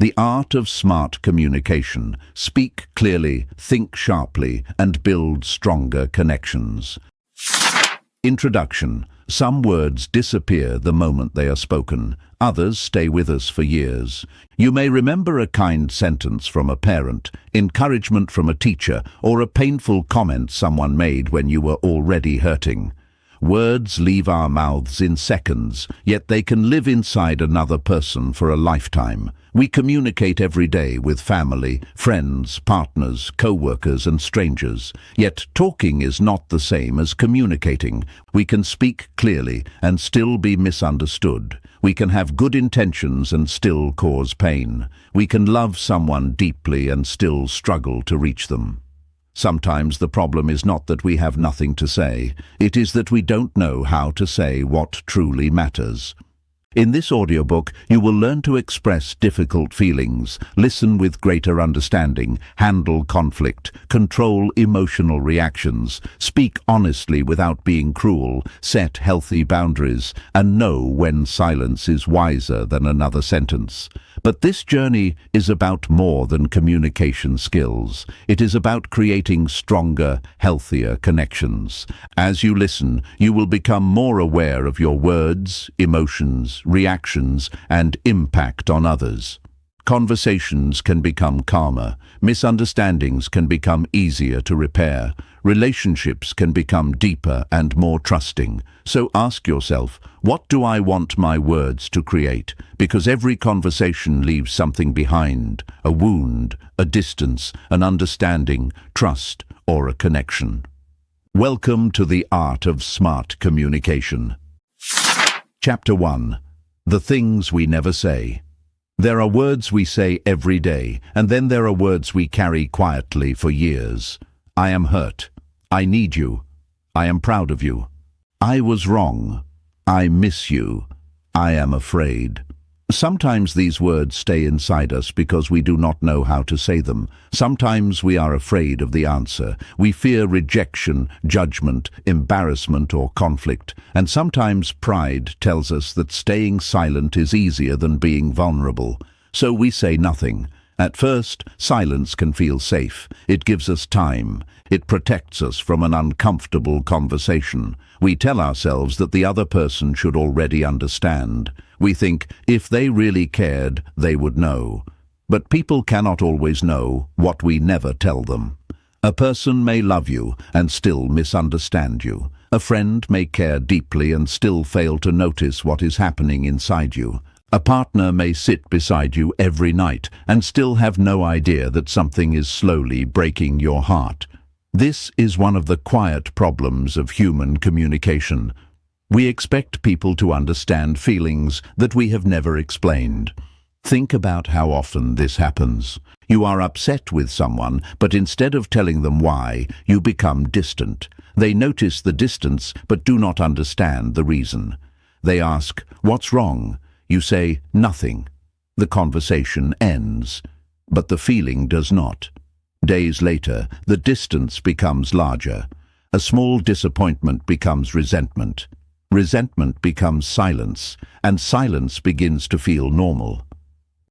The art of smart communication. Speak clearly, think sharply, and build stronger connections. Introduction. Some words disappear the moment they are spoken. Others stay with us for years. You may remember a kind sentence from a parent, encouragement from a teacher, or a painful comment someone made when you were already hurting. Words leave our mouths in seconds, yet they can live inside another person for a lifetime. We communicate every day with family, friends, partners, co-workers, and strangers. Yet talking is not the same as communicating. We can speak clearly and still be misunderstood. We can have good intentions and still cause pain. We can love someone deeply and still struggle to reach them. Sometimes the problem is not that we have nothing to say. It is that we don't know how to say what truly matters. In this audiobook, you will learn to express difficult feelings, listen with greater understanding, handle conflict, control emotional reactions, speak honestly without being cruel, set healthy boundaries, and know when silence is wiser than another sentence. But this journey is about more than communication skills. It is about creating stronger, healthier connections. As you listen, you will become more aware of your words, emotions, reactions, and impact on others. Conversations can become calmer. Misunderstandings can become easier to repair. Relationships can become deeper and more trusting. So ask yourself, what do I want my words to create? Because every conversation leaves something behind: a wound, a distance, an understanding, trust, or a connection. Welcome to the art of smart communication. Chapter 1. The things we never say. There are words we say every day, and then there are words we carry quietly for years. I am hurt. I need you. I am proud of you. I was wrong. I miss you. I am afraid. Sometimes these words stay inside us because we do not know how to say them. Sometimes we are afraid of the answer. We fear rejection, judgment, embarrassment, or conflict. And sometimes pride tells us that staying silent is easier than being vulnerable. So we say nothing. At first, silence can feel safe. It gives us time. It protects us from an uncomfortable conversation. We tell ourselves that the other person should already understand. We think, if they really cared, they would know. But people cannot always know what we never tell them. A person may love you and still misunderstand you. A friend may care deeply and still fail to notice what is happening inside you. A partner may sit beside you every night and still have no idea that something is slowly breaking your heart. This is one of the quiet problems of human communication. We expect people to understand feelings that we have never explained. Think about how often this happens. You are upset with someone, but instead of telling them why, you become distant. They notice the distance, but do not understand the reason. They ask, "What's wrong?" You say, "Nothing." The conversation ends, but the feeling does not. Days later, the distance becomes larger. A small disappointment becomes resentment. Resentment becomes silence, and silence begins to feel normal.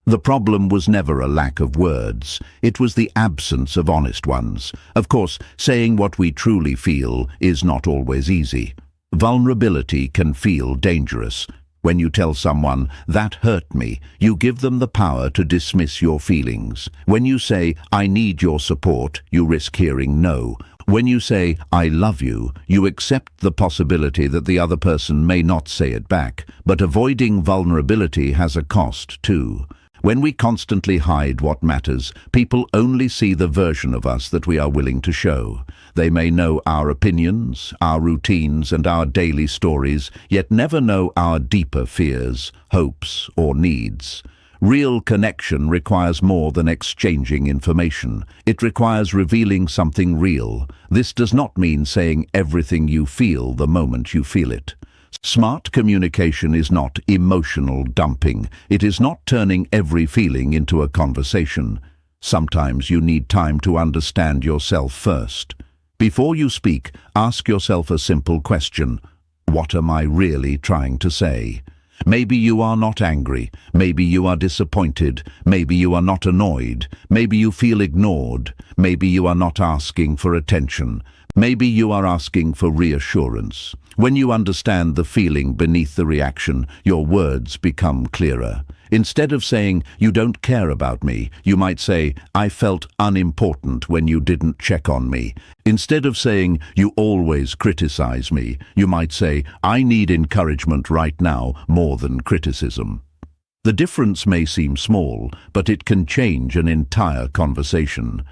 The problem was never a lack of words. It was the absence of honest ones. Of course, saying what we truly feel is not always easy. Vulnerability can feel dangerous. When you tell someone, "That hurt me," you give them the power to dismiss your feelings. When you say, "I need your support," you risk hearing no. When you say, "I love you," you accept the possibility that the other person may not say it back. But avoiding vulnerability has a cost too. When we constantly hide what matters, people only see the version of us that we are willing to show. They may know our opinions, our routines, and our daily stories, yet never know our deeper fears, hopes, or needs. Real connection requires more than exchanging information. It requires revealing something real. This does not mean saying everything you feel the moment you feel it. Smart communication is not emotional dumping. It is not turning every feeling into a conversation. Sometimes you need time to understand yourself first. Before you speak, ask yourself a simple question. What am I really trying to say? Maybe you are not angry. Maybe you are disappointed. Maybe you are not annoyed. Maybe you feel ignored. Maybe you are not asking for attention. Maybe you are asking for reassurance. When you understand the feeling beneath the reaction, your words become clearer. Instead of saying, "You don't care about me," you might say, "I felt unimportant when you didn't check on me." Instead of saying, "You always criticize me," you might say, "I need encouragement right now more than criticism." The difference may seem small, but it can change an entire conversation.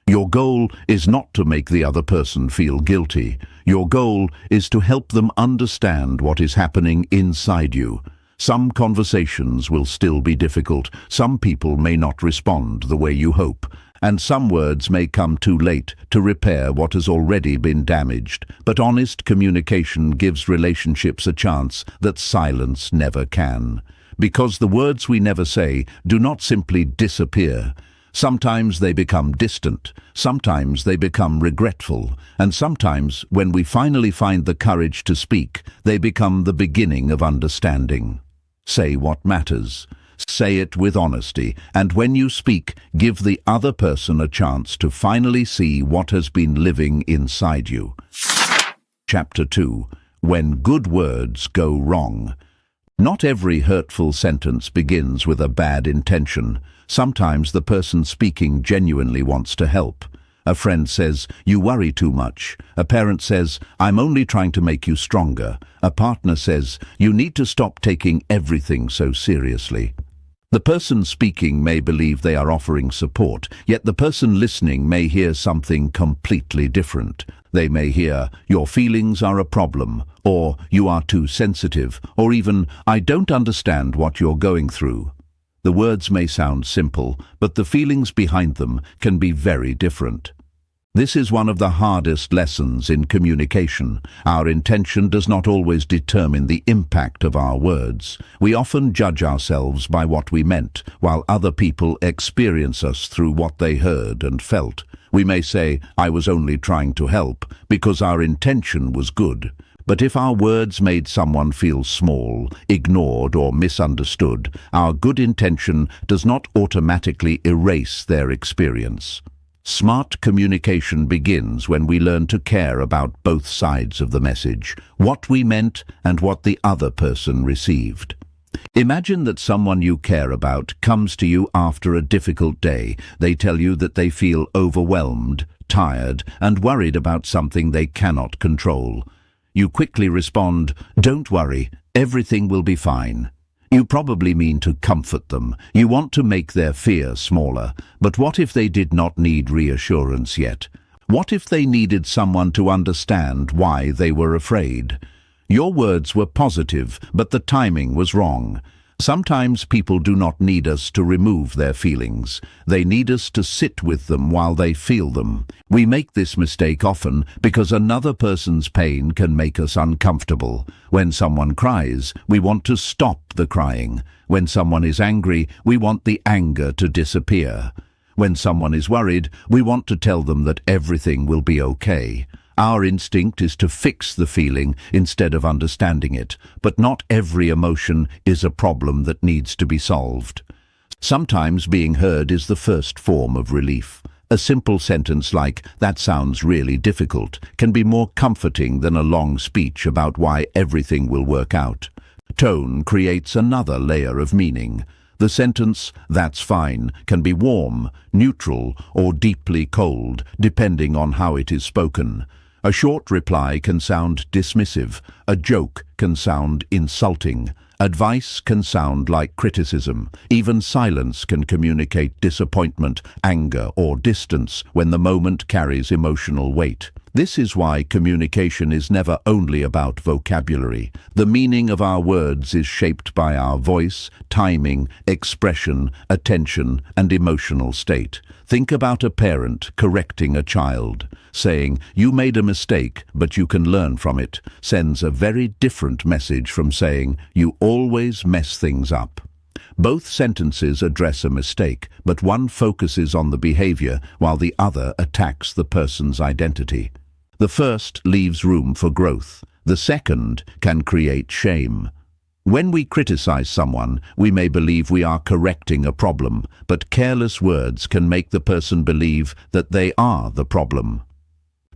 Your goal is not to make the other person feel guilty. Your goal is to help them understand what is happening inside you. Some conversations will still be difficult, some people may not respond the way you hope, and some words may come too late to repair what has already been damaged. But honest communication gives relationships a chance that silence never can. Because the words we never say do not simply disappear. Sometimes they become distant, sometimes they become regretful, and sometimes, when we finally find the courage to speak, they become the beginning of understanding. Say what matters. Say it with honesty, and when you speak, give the other person a chance to finally see what has been living inside you. Chapter 2. When good words go wrong. Not every hurtful sentence begins with a bad intention. Sometimes the person speaking genuinely wants to help. A friend says, "You worry too much." A parent says, "I'm only trying to make you stronger." A partner says, "You need to stop taking everything so seriously." The person speaking may believe they are offering support, yet the person listening may hear something completely different. They may hear, "Your feelings are a problem," or "You are too sensitive," or even, "I don't understand what you're going through." The words may sound simple, but the feelings behind them can be very different. This is one of the hardest lessons in communication. Our intention does not always determine the impact of our words. We often judge ourselves by what we meant, while other people experience us through what they heard and felt. We may say, "I was only trying to help," because our intention was good. But if our words made someone feel small, ignored, or misunderstood, our good intention does not automatically erase their experience. Smart communication begins when we learn to care about both sides of the message, what we meant and what the other person received. Imagine that someone you care about comes to you after a difficult day. They tell you that they feel overwhelmed, tired, and worried about something they cannot control. You quickly respond, "Don't worry, everything will be fine." You probably mean to comfort them. You want to make their fear smaller. But what if they did not need reassurance yet? What if they needed someone to understand why they were afraid? Your words were positive, but the timing was wrong. Sometimes people do not need us to remove their feelings. They need us to sit with them while they feel them. We make this mistake often because another person's pain can make us uncomfortable. When someone cries, we want to stop the crying. When someone is angry, we want the anger to disappear. When someone is worried, we want to tell them that everything will be okay. Our instinct is to fix the feeling instead of understanding it, but not every emotion is a problem that needs to be solved. Sometimes being heard is the first form of relief. A simple sentence like, "That sounds really difficult," can be more comforting than a long speech about why everything will work out. Tone creates another layer of meaning. The sentence, "That's fine," can be warm, neutral, or deeply cold, depending on how it is spoken. A short reply can sound dismissive. A joke can sound insulting. Advice can sound like criticism. Even silence can communicate disappointment, anger, or distance when the moment carries emotional weight. This is why communication is never only about vocabulary. The meaning of our words is shaped by our voice, timing, expression, attention, and emotional state. Think about a parent correcting a child. Saying, "You made a mistake, but you can learn from it," sends a very different message from saying, "You always mess things up." Both sentences address a mistake, but one focuses on the behavior while the other attacks the person's identity. The first leaves room for growth. The second can create shame. When we criticize someone, we may believe we are correcting a problem, but careless words can make the person believe that they are the problem.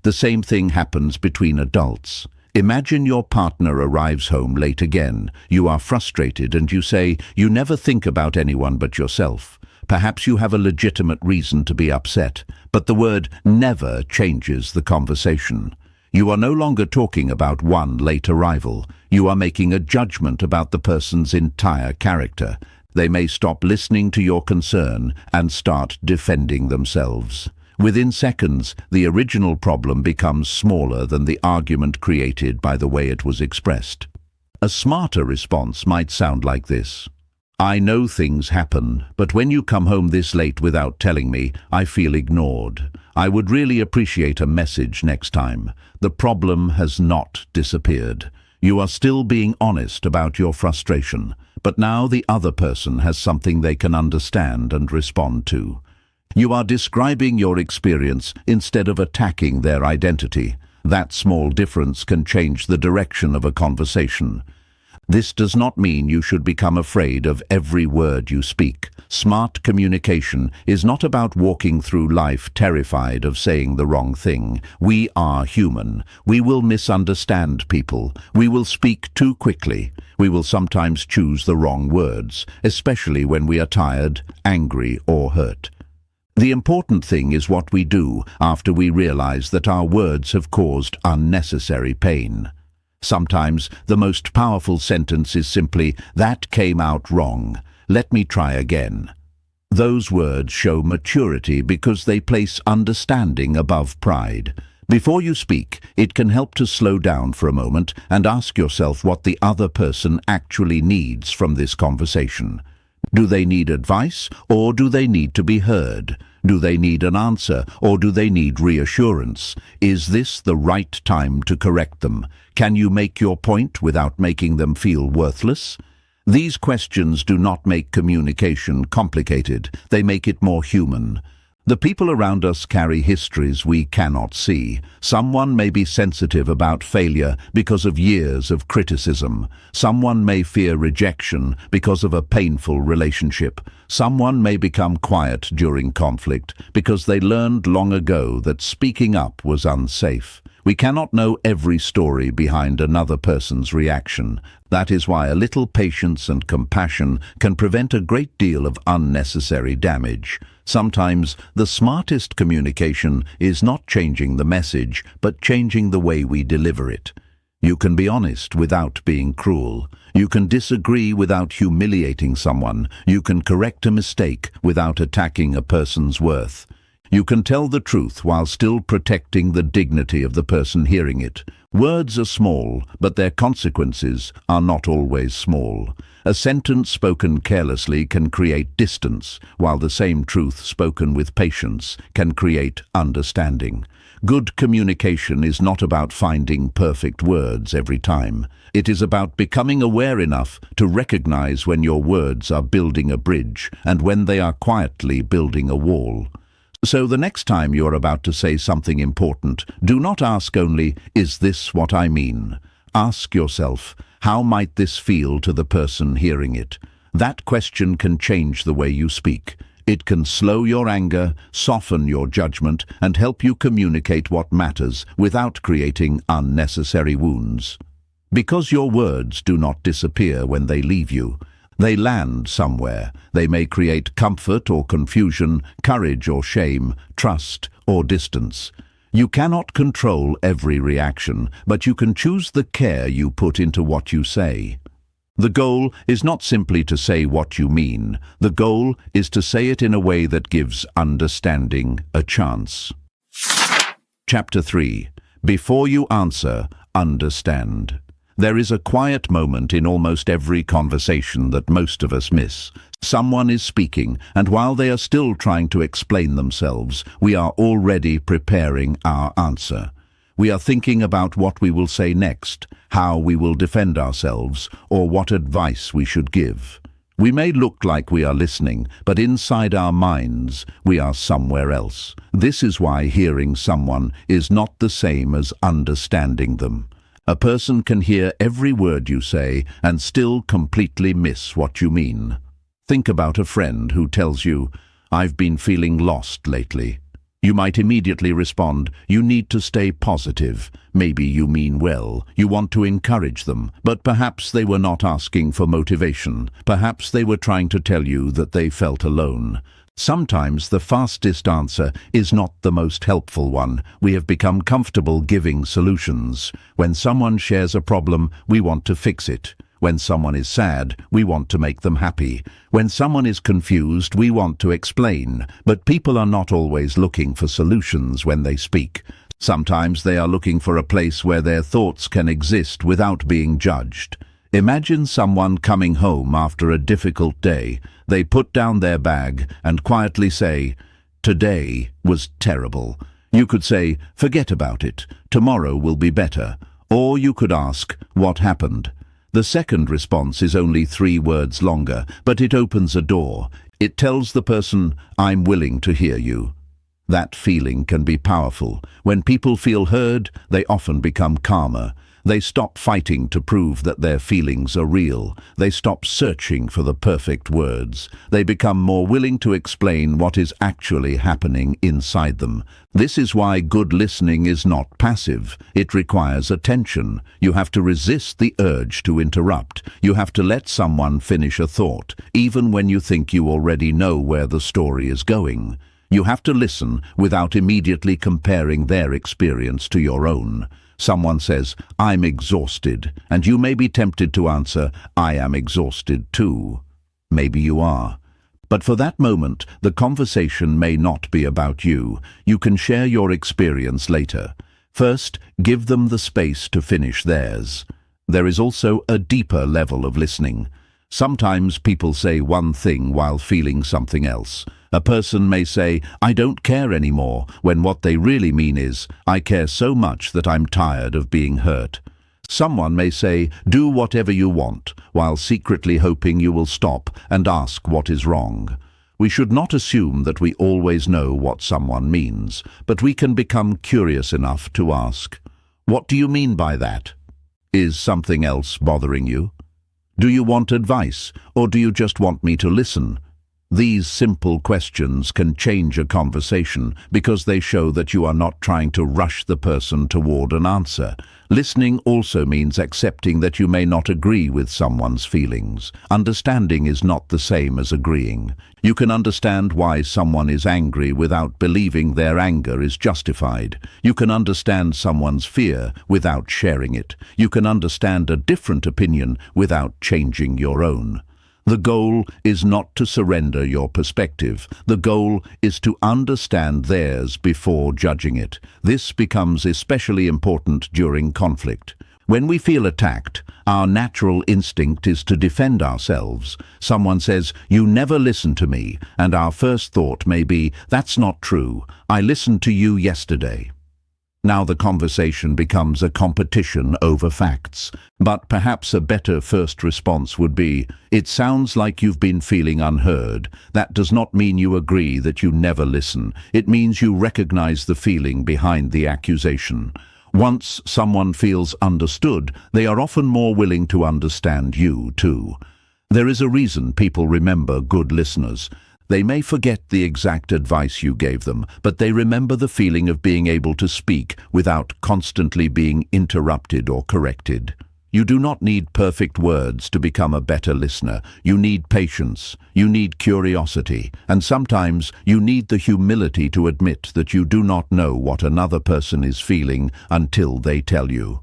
The same thing happens between adults. Imagine your partner arrives home late again. You are frustrated and you say, "You never think about anyone but yourself." Perhaps you have a legitimate reason to be upset, but the word never changes the conversation. You are no longer talking about one late arrival. You are making a judgment about the person's entire character. They may stop listening to your concern and start defending themselves. Within seconds, the original problem becomes smaller than the argument created by the way it was expressed. A smarter response might sound like this: "I know things happen, but when you come home this late without telling me, I feel ignored. I would really appreciate a message next time. The problem has not disappeared. You are still being honest about your frustration, but now the other person has something they can understand and respond to." You are describing your experience instead of attacking their identity. That small difference can change the direction of a conversation. This does not mean you should become afraid of every word you speak. Smart communication is not about walking through life terrified of saying the wrong thing. We are human. We will misunderstand people. We will speak too quickly. We will sometimes choose the wrong words, especially when we are tired, angry, or hurt. The important thing is what we do after we realize that our words have caused unnecessary pain. Sometimes the most powerful sentence is simply, "That came out wrong. Let me try again." Those words show maturity because they place understanding above pride. Before you speak, it can help to slow down for a moment and ask yourself what the other person actually needs from this conversation. Do they need advice, or do they need to be heard? Do they need an answer, or do they need reassurance? Is this the right time to correct them? Can you make your point without making them feel worthless? These questions do not make communication complicated. They make it more human. The people around us carry histories we cannot see. Someone may be sensitive about failure because of years of criticism. Someone may fear rejection because of a painful relationship. Someone may become quiet during conflict because they learned long ago that speaking up was unsafe. We cannot know every story behind another person's reaction. That is why a little patience and compassion can prevent a great deal of unnecessary damage. Sometimes the smartest communication is not changing the message, but changing the way we deliver it. You can be honest without being cruel. You can disagree without humiliating someone. You can correct a mistake without attacking a person's worth. You can tell the truth while still protecting the dignity of the person hearing it. Words are small, but their consequences are not always small. A sentence spoken carelessly can create distance, while the same truth spoken with patience can create understanding. Good communication is not about finding perfect words every time. It is about becoming aware enough to recognize when your words are building a bridge and when they are quietly building a wall. So the next time you're about to say something important, do not ask only, "Is this what I mean?" Ask yourself, "How might this feel to the person hearing it?" That question can change the way you speak. It can slow your anger, soften your judgment, and help you communicate what matters without creating unnecessary wounds. Because your words do not disappear when they leave you. They land somewhere. They may create comfort or confusion, courage or shame, trust or distance. You cannot control every reaction, but you can choose the care you put into what you say. The goal is not simply to say what you mean. The goal is to say it in a way that gives understanding a chance. Chapter 3. Before you answer, understand. There is a quiet moment in almost every conversation that most of us miss. Someone is speaking, and while they are still trying to explain themselves, we are already preparing our answer. We are thinking about what we will say next, how we will defend ourselves, or what advice we should give. We may look like we are listening, but inside our minds, we are somewhere else. This is why hearing someone is not the same as understanding them. A person can hear every word you say and still completely miss what you mean. Think about a friend who tells you, "I've been feeling lost lately." You might immediately respond, "You need to stay positive." Maybe you mean well, you want to encourage them, but perhaps they were not asking for motivation. Perhaps they were trying to tell you that they felt alone. Sometimes the fastest answer is not the most helpful one. We have become comfortable giving solutions. When someone shares a problem, we want to fix it. When someone is sad, we want to make them happy. When someone is confused, we want to explain. But people are not always looking for solutions when they speak. Sometimes they are looking for a place where their thoughts can exist without being judged. Imagine someone coming home after a difficult day. They put down their bag and quietly say, "Today was terrible." You could say, "Forget about it. Tomorrow will be better." Or you could ask, "What happened?" The second response is only 3 words longer, but it opens a door. It tells the person, "I'm willing to hear you." That feeling can be powerful. When people feel heard, they often become calmer. They stop fighting to prove that their feelings are real. They stop searching for the perfect words. They become more willing to explain what is actually happening inside them. This is why good listening is not passive. It requires attention. You have to resist the urge to interrupt. You have to let someone finish a thought, even when you think you already know where the story is going. You have to listen without immediately comparing their experience to your own. Someone says, "I'm exhausted," and you may be tempted to answer, "I am exhausted too." Maybe you are. But for that moment, the conversation may not be about you. You can share your experience later. First, give them the space to finish theirs. There is also a deeper level of listening. Sometimes people say one thing while feeling something else. A person may say, "I don't care anymore," when what they really mean is, "I care so much that I'm tired of being hurt." Someone may say, "Do whatever you want," while secretly hoping you will stop and ask what is wrong. We should not assume that we always know what someone means, but we can become curious enough to ask, "What do you mean by that? Is something else bothering you? Do you want advice, or do you just want me to listen?" These simple questions can change a conversation because they show that you are not trying to rush the person toward an answer. Listening also means accepting that you may not agree with someone's feelings. Understanding is not the same as agreeing. You can understand why someone is angry without believing their anger is justified. You can understand someone's fear without sharing it. You can understand a different opinion without changing your own. The goal is not to surrender your perspective. The goal is to understand theirs before judging it. This becomes especially important during conflict. When we feel attacked, our natural instinct is to defend ourselves. Someone says, "You never listen to me," and our first thought may be, "That's not true. I listened to you yesterday." Now the conversation becomes a competition over facts. But perhaps a better first response would be, "It sounds like you've been feeling unheard." That does not mean you agree that you never listen. It means you recognize the feeling behind the accusation. Once someone feels understood, they are often more willing to understand you too. There is a reason people remember good listeners. They may forget the exact advice you gave them, but they remember the feeling of being able to speak without constantly being interrupted or corrected. You do not need perfect words to become a better listener. You need patience, you need curiosity, and sometimes you need the humility to admit that you do not know what another person is feeling until they tell you.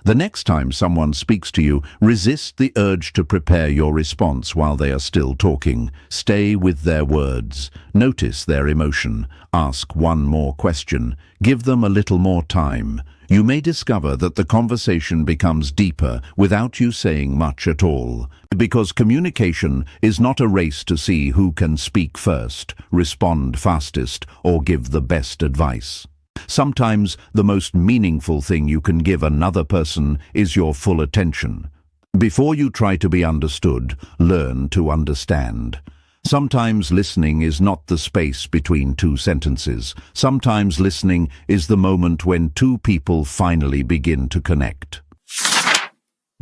The next time someone speaks to you, resist the urge to prepare your response while they are still talking. Stay with their words. Notice their emotion. Ask one more question. Give them a little more time. You may discover that the conversation becomes deeper without you saying much at all. Because communication is not a race to see who can speak first, respond fastest, or give the best advice. Sometimes the most meaningful thing you can give another person is your full attention. Before you try to be understood, learn to understand. Sometimes listening is not the space between two sentences. Sometimes listening is the moment when two people finally begin to connect.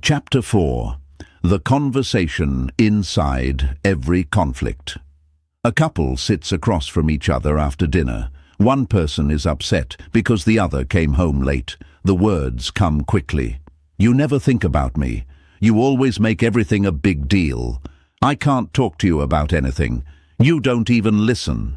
Chapter 4. The conversation inside every conflict. A couple sits across from each other after dinner. One person is upset because the other came home late. The words come quickly. "You never think about me. You always make everything a big deal. I can't talk to you about anything. You don't even listen."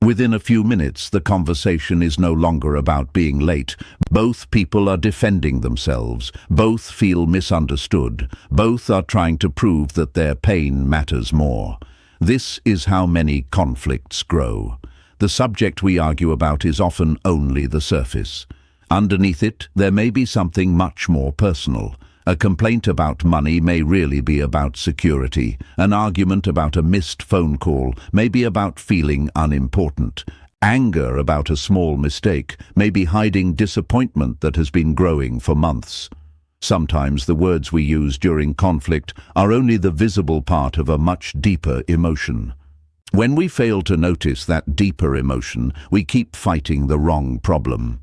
Within a few minutes, the conversation is no longer about being late. Both people are defending themselves. Both feel misunderstood. Both are trying to prove that their pain matters more. This is how many conflicts grow. The subject we argue about is often only the surface. Underneath it, there may be something much more personal. A complaint about money may really be about security. An argument about a missed phone call may be about feeling unimportant. Anger about a small mistake may be hiding disappointment that has been growing for months. Sometimes the words we use during conflict are only the visible part of a much deeper emotion. When we fail to notice that deeper emotion, we keep fighting the wrong problem.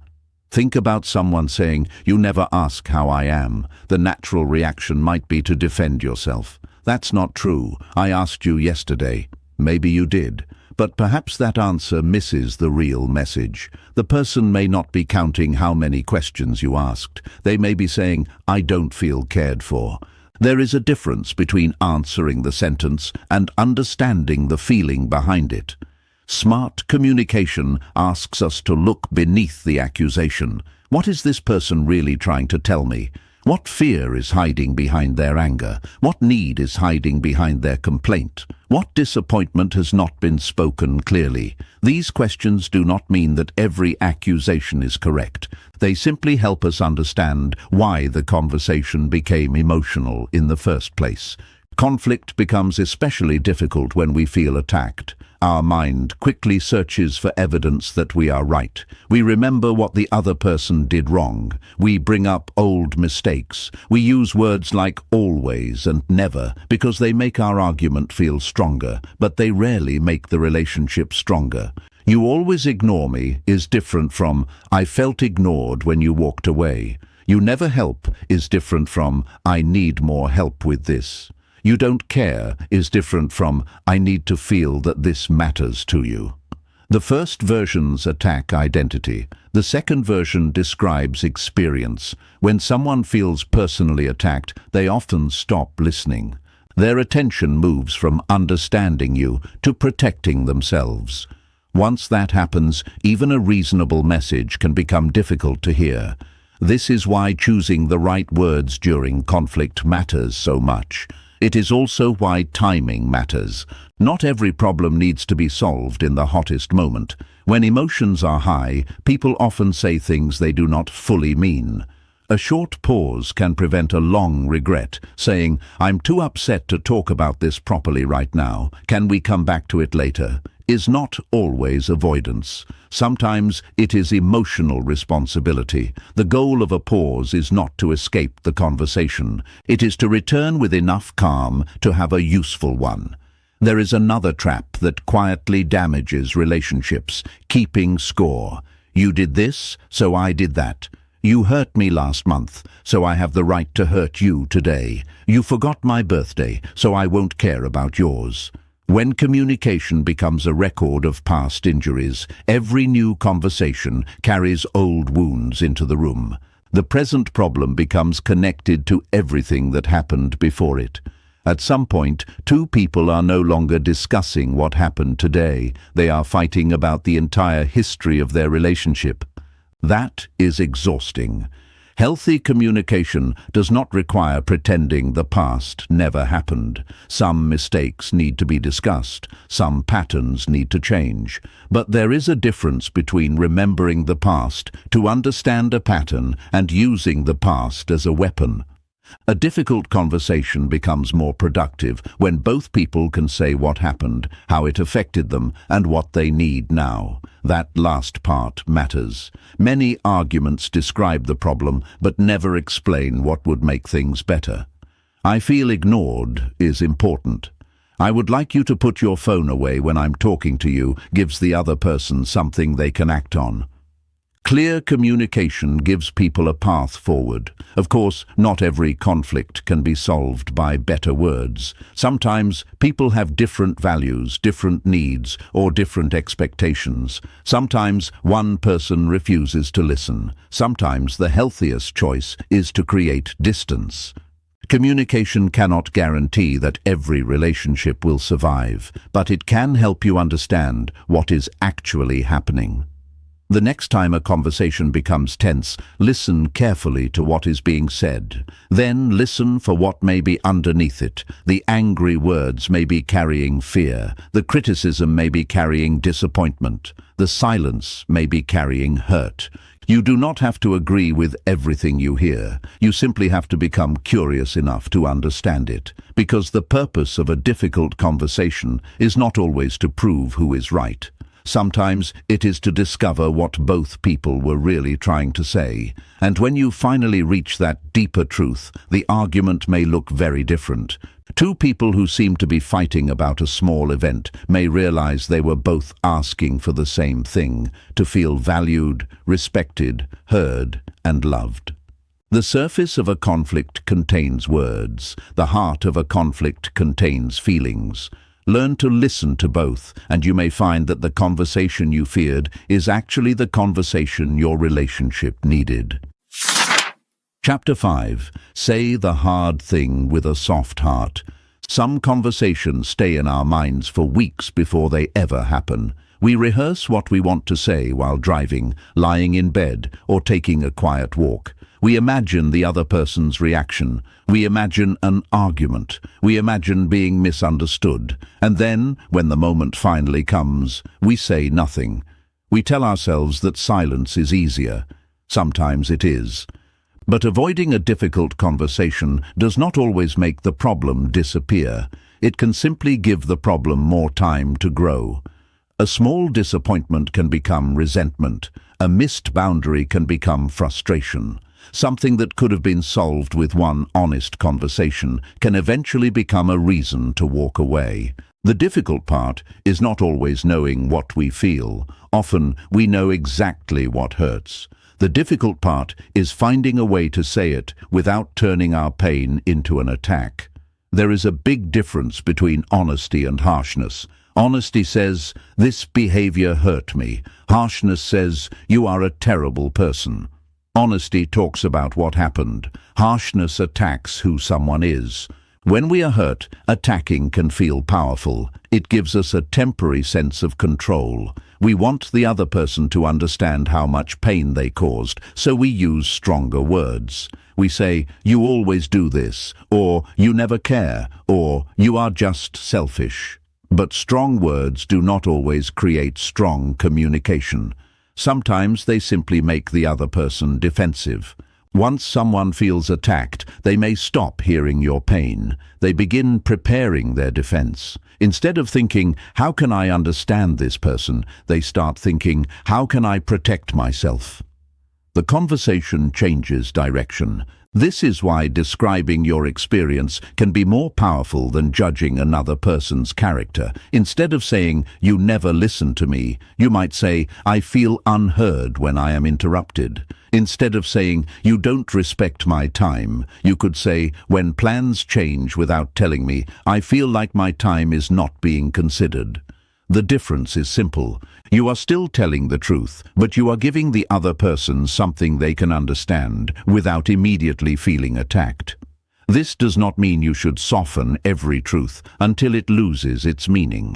Think about someone saying, "You never ask how I am." The natural reaction might be to defend yourself. "That's not true. I asked you yesterday." Maybe you did, but perhaps that answer misses the real message. The person may not be counting how many questions you asked. They may be saying, "I don't feel cared for." There is a difference between answering the sentence and understanding the feeling behind it. Smart communication asks us to look beneath the accusation. What is this person really trying to tell me? What fear is hiding behind their anger? What need is hiding behind their complaint? What disappointment has not been spoken clearly? These questions do not mean that every accusation is correct. They simply help us understand why the conversation became emotional in the first place. Conflict becomes especially difficult when we feel attacked. Our mind quickly searches for evidence that we are right. We remember what the other person did wrong. We bring up old mistakes. We use words like always and never because they make our argument feel stronger, but they rarely make the relationship stronger. "You always ignore me" is different from "I felt ignored when you walked away." "You never help" is different from "I need more help with this." "You don't care" is different from "I need to feel that this matters to you." The first versions attack identity. The second version describes experience. When someone feels personally attacked, they often stop listening. Their attention moves from understanding you to protecting themselves. Once that happens, even a reasonable message can become difficult to hear. This is why choosing the right words during conflict matters so much. It is also why timing matters. Not every problem needs to be solved in the hottest moment. When emotions are high, people often say things they do not fully mean. A short pause can prevent a long regret, saying, "I'm too upset to talk about this properly right now. Can we come back to it later?" is not always avoidance. Sometimes it is emotional responsibility. The goal of a pause is not to escape the conversation. It is to return with enough calm to have a useful one. There is another trap that quietly damages relationships: keeping score. "You did this, so I did that." "You hurt me last month, so I have the right to hurt you today." "You forgot my birthday, so I won't care about yours." When communication becomes a record of past injuries, every new conversation carries old wounds into the room. The present problem becomes connected to everything that happened before it. At some point, two people are no longer discussing what happened today. They are fighting about the entire history of their relationship. That is exhausting. Healthy communication does not require pretending the past never happened. Some mistakes need to be discussed. Some patterns need to change. But there is a difference between remembering the past to understand a pattern and using the past as a weapon. A difficult conversation becomes more productive when both people can say what happened, how it affected them, and what they need now. That last part matters. Many arguments describe the problem but never explain what would make things better. "I feel ignored" is important. "I would like you to put your phone away when I'm talking to you" gives the other person something they can act on. Clear communication gives people a path forward. Of course, not every conflict can be solved by better words. Sometimes people have different values, different needs, or different expectations. Sometimes one person refuses to listen. Sometimes the healthiest choice is to create distance. Communication cannot guarantee that every relationship will survive, but it can help you understand what is actually happening. The next time a conversation becomes tense, listen carefully to what is being said. Then listen for what may be underneath it. The angry words may be carrying fear. The criticism may be carrying disappointment. The silence may be carrying hurt. You do not have to agree with everything you hear. You simply have to become curious enough to understand it, because the purpose of a difficult conversation is not always to prove who is right. Sometimes it is to discover what both people were really trying to say. And when you finally reach that deeper truth, the argument may look very different. Two people who seem to be fighting about a small event may realize they were both asking for the same thing: to feel valued, respected, heard, and loved. The surface of a conflict contains words. The heart of a conflict contains feelings. Learn to listen to both, and you may find that the conversation you feared is actually the conversation your relationship needed. Chapter 5. Say the hard thing with a soft heart. Some conversations stay in our minds for weeks before they ever happen. We rehearse what we want to say while driving, lying in bed, or taking a quiet walk. We imagine the other person's reaction. We imagine an argument. We imagine being misunderstood. And then, when the moment finally comes, we say nothing. We tell ourselves that silence is easier. Sometimes it is. But avoiding a difficult conversation does not always make the problem disappear. It can simply give the problem more time to grow. A small disappointment can become resentment. A missed boundary can become frustration. Something that could have been solved with one honest conversation can eventually become a reason to walk away. The difficult part is not always knowing what we feel. Often we know exactly what hurts. The difficult part is finding a way to say it without turning our pain into an attack. There is a big difference between honesty and harshness. Honesty says, "This behavior hurt me." Harshness says, "You are a terrible person." Honesty talks about what happened. Harshness attacks who someone is. When we are hurt, attacking can feel powerful. It gives us a temporary sense of control. We want the other person to understand how much pain they caused, so we use stronger words. We say, "You always do this," or "You never care," or "You are just selfish." But strong words do not always create strong communication. Sometimes they simply make the other person defensive. Once someone feels attacked, they may stop hearing your pain. They begin preparing their defense. Instead of thinking, "How can I understand this person?" they start thinking, "How can I protect myself?" The conversation changes direction. This is why describing your experience can be more powerful than judging another person's character. Instead of saying, "You never listen to me," you might say, "I feel unheard when I am interrupted." Instead of saying, "You don't respect my time," you could say, "When plans change without telling me, I feel like my time is not being considered." The difference is simple. You are still telling the truth, but you are giving the other person something they can understand without immediately feeling attacked. This does not mean you should soften every truth until it loses its meaning.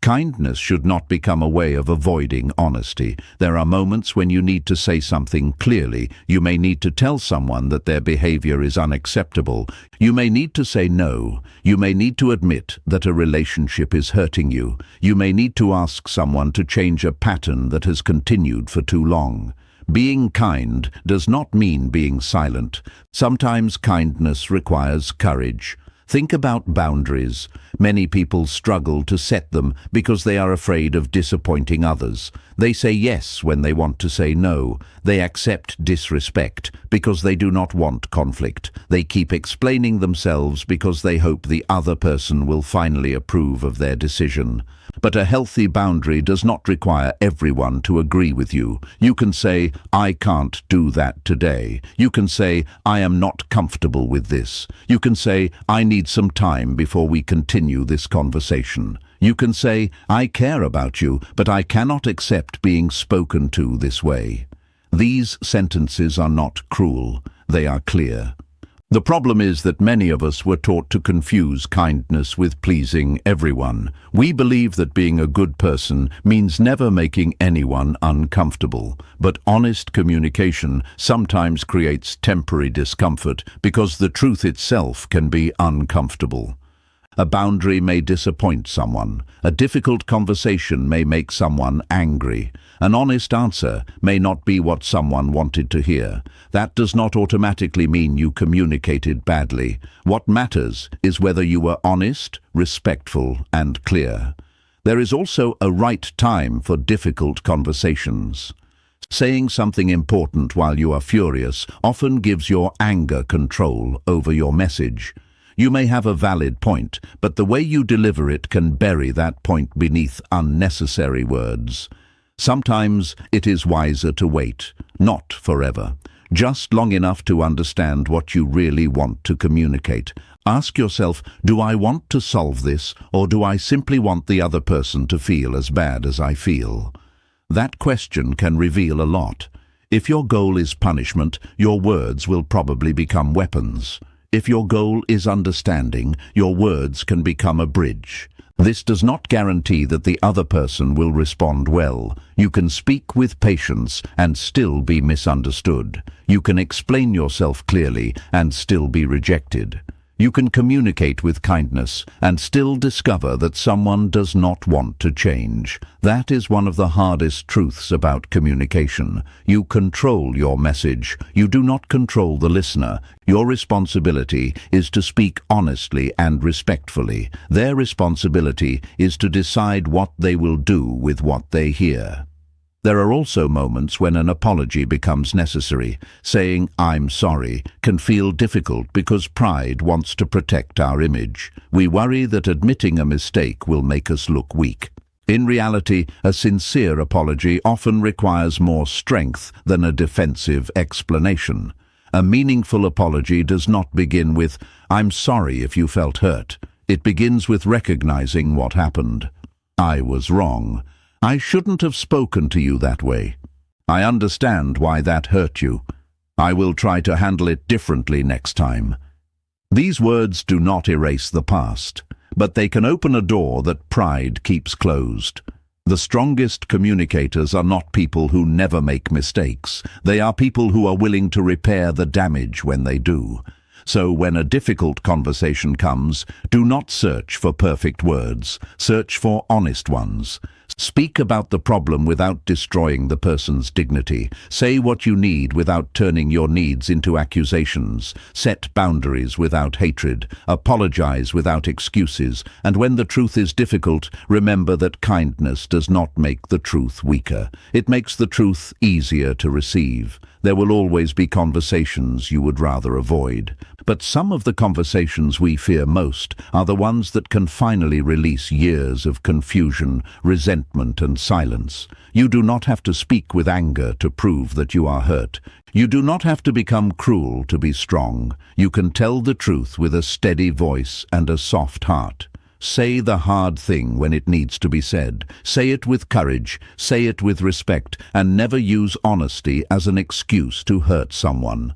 Kindness should not become a way of avoiding honesty. There are moments when you need to say something clearly. You may need to tell someone that their behavior is unacceptable. You may need to say no. You may need to admit that a relationship is hurting you. You may need to ask someone to change a pattern that has continued for too long. Being kind does not mean being silent. Sometimes kindness requires courage. Think about boundaries. Many people struggle to set them because they are afraid of disappointing others. They say yes when they want to say no. They accept disrespect because they do not want conflict. They keep explaining themselves because they hope the other person will finally approve of their decision. But a healthy boundary does not require everyone to agree with you. You can say, "I can't do that today." You can say, "I am not comfortable with this." You can say, "I need some time before we continue this conversation." You can say, "I care about you, but I cannot accept being spoken to this way." These sentences are not cruel. They are clear. The problem is that many of us were taught to confuse kindness with pleasing everyone. We believe that being a good person means never making anyone uncomfortable. But honest communication sometimes creates temporary discomfort because the truth itself can be uncomfortable. A boundary may disappoint someone. A difficult conversation may make someone angry. An honest answer may not be what someone wanted to hear. That does not automatically mean you communicated badly. What matters is whether you were honest, respectful, and clear. There is also a right time for difficult conversations. Saying something important while you are furious often gives your anger control over your message. You may have a valid point, but the way you deliver it can bury that point beneath unnecessary words. Sometimes it is wiser to wait, not forever, just long enough to understand what you really want to communicate. Ask yourself, do I want to solve this, or do I simply want the other person to feel as bad as I feel? That question can reveal a lot. If your goal is punishment, your words will probably become weapons. If your goal is understanding, your words can become a bridge. This does not guarantee that the other person will respond well. You can speak with patience and still be misunderstood. You can explain yourself clearly and still be rejected. You can communicate with kindness and still discover that someone does not want to change. That is one of the hardest truths about communication. You control your message. You do not control the listener. Your responsibility is to speak honestly and respectfully. Their responsibility is to decide what they will do with what they hear. There are also moments when an apology becomes necessary. Saying, "I'm sorry," can feel difficult because pride wants to protect our image. We worry that admitting a mistake will make us look weak. In reality, a sincere apology often requires more strength than a defensive explanation. A meaningful apology does not begin with, "I'm sorry if you felt hurt." It begins with recognizing what happened. I was wrong. I shouldn't have spoken to you that way. I understand why that hurt you. I will try to handle it differently next time. These words do not erase the past, but they can open a door that pride keeps closed. The strongest communicators are not people who never make mistakes. They are people who are willing to repair the damage when they do. So when a difficult conversation comes, do not search for perfect words. Search for honest ones. Speak about the problem without destroying the person's dignity. Say what you need without turning your needs into accusations. Set boundaries without hatred. Apologize without excuses. And when the truth is difficult, remember that kindness does not make the truth weaker. It makes the truth easier to receive. There will always be conversations you would rather avoid. But some of the conversations we fear most are the ones that can finally release years of confusion, resentment, and silence. You do not have to speak with anger to prove that you are hurt. You do not have to become cruel to be strong. You can tell the truth with a steady voice and a soft heart. Say the hard thing when it needs to be said. Say it with courage, say it with respect, and never use honesty as an excuse to hurt someone.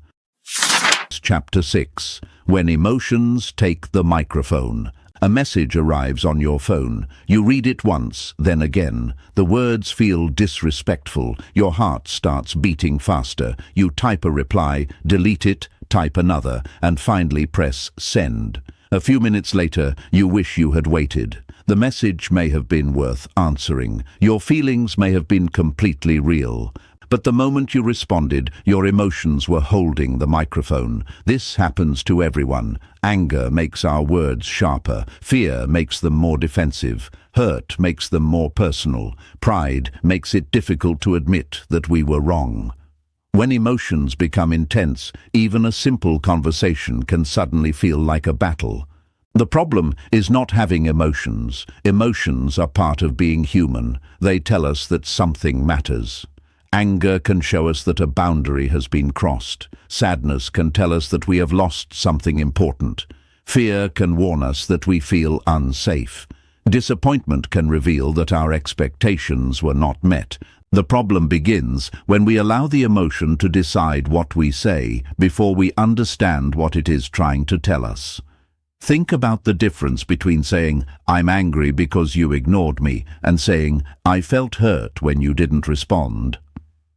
Chapter 6. When emotions take the microphone. A message arrives on your phone. You read it once, then again. The words feel disrespectful. Your heart starts beating faster. You type a reply, delete it, type another, and finally press send. A few minutes later, you wish you had waited. The message may have been worth answering. Your feelings may have been completely real. but the moment you responded, your emotions were holding the microphone. This happens to everyone. Anger makes our words sharper. Fear makes them more defensive. Hurt makes them more personal. Pride makes it difficult to admit that we were wrong. When emotions become intense, even a simple conversation can suddenly feel like a battle. The problem is not having emotions. Emotions are part of being human. They tell us that something matters. Anger can show us that a boundary has been crossed. Sadness can tell us that we have lost something important. Fear can warn us that we feel unsafe. Disappointment can reveal that our expectations were not met. The problem begins when we allow the emotion to decide what we say before we understand what it is trying to tell us. Think about the difference between saying, "I'm angry because you ignored me," and saying, "I felt hurt when you didn't respond."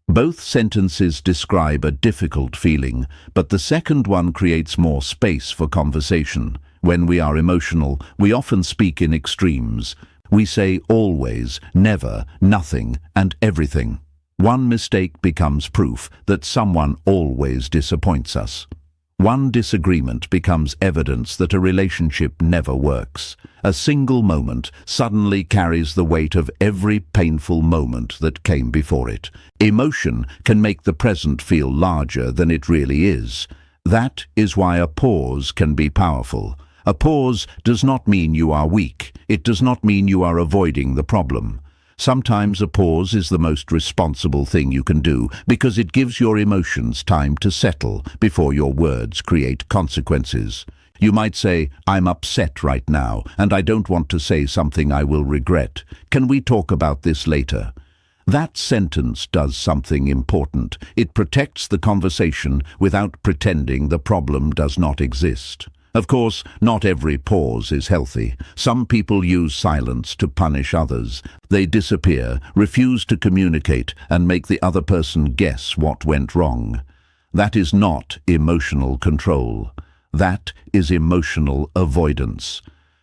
Both sentences describe a difficult feeling, but the second one creates more space for conversation. When we are emotional, we often speak in extremes. We say always, never, nothing, and everything. One mistake becomes proof that someone always disappoints us. One disagreement becomes evidence that a relationship never works. A single moment suddenly carries the weight of every painful moment that came before it. Emotion can make the present feel larger than it really is. That is why a pause can be powerful. A pause does not mean you are weak. It does not mean you are avoiding the problem. Sometimes a pause is the most responsible thing you can do because it gives your emotions time to settle before your words create consequences. You might say, "I'm upset right now, and I don't want to say something I will regret. Can we talk about this later?" That sentence does something important. It protects the conversation without pretending the problem does not exist. Of course, not every pause is healthy. Some people use silence to punish others. They disappear, refuse to communicate, and make the other person guess what went wrong. That is not emotional control. That is emotional avoidance.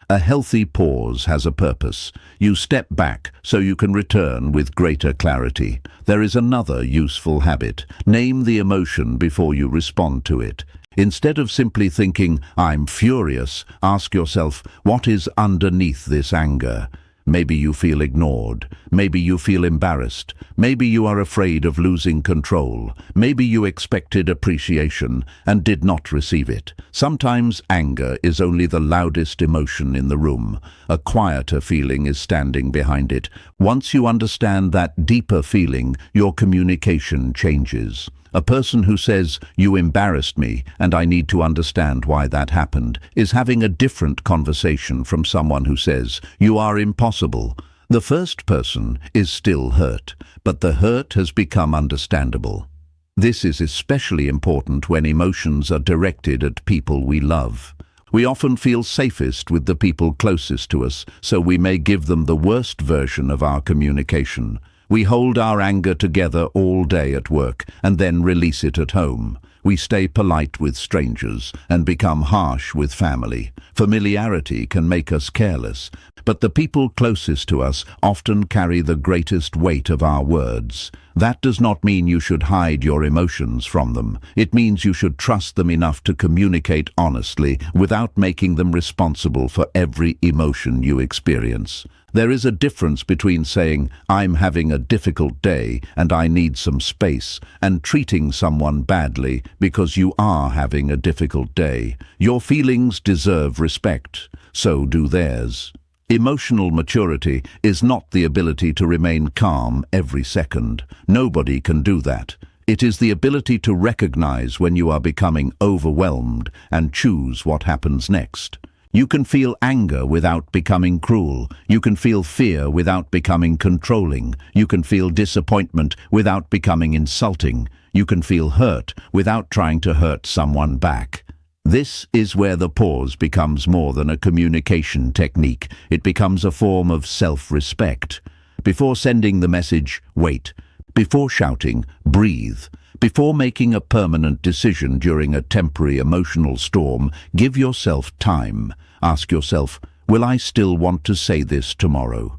A healthy pause has a purpose. You step back so you can return with greater clarity. There is another useful habit. Name the emotion before you respond to it. Instead of simply thinking, "I'm furious," ask yourself, what is underneath this anger? Maybe you feel ignored. Maybe you feel embarrassed. Maybe you are afraid of losing control. Maybe you expected appreciation and did not receive it. Sometimes anger is only the loudest emotion in the room. A quieter feeling is standing behind it. Once you understand that deeper feeling, your communication changes. A person who says, "You embarrassed me and I need to understand why that happened," is having a different conversation from someone who says, "You are impossible." The first person is still hurt, but the hurt has become understandable. This is especially important when emotions are directed at people we love. We often feel safest with the people closest to us, so we may give them the worst version of our communication. We hold our anger together all day at work and then release it at home. We stay polite with strangers and become harsh with family. Familiarity can make us careless, but the people closest to us often carry the greatest weight of our words. That does not mean you should hide your emotions from them. It means you should trust them enough to communicate honestly without making them responsible for every emotion you experience. There is a difference between saying, "I'm having a difficult day and I need some space," and treating someone badly because you are having a difficult day. Your feelings deserve respect. So do theirs. Emotional maturity is not the ability to remain calm every second. Nobody can do that. It is the ability to recognize when you are becoming overwhelmed and choose what happens next. You can feel anger without becoming cruel. You can feel fear without becoming controlling. You can feel disappointment without becoming insulting. You can feel hurt without trying to hurt someone back. This is where the pause becomes more than a communication technique. It becomes a form of self-respect. Before sending the message, wait. Before shouting, breathe. Before making a permanent decision during a temporary emotional storm, give yourself time. Ask yourself, will I still want to say this tomorrow?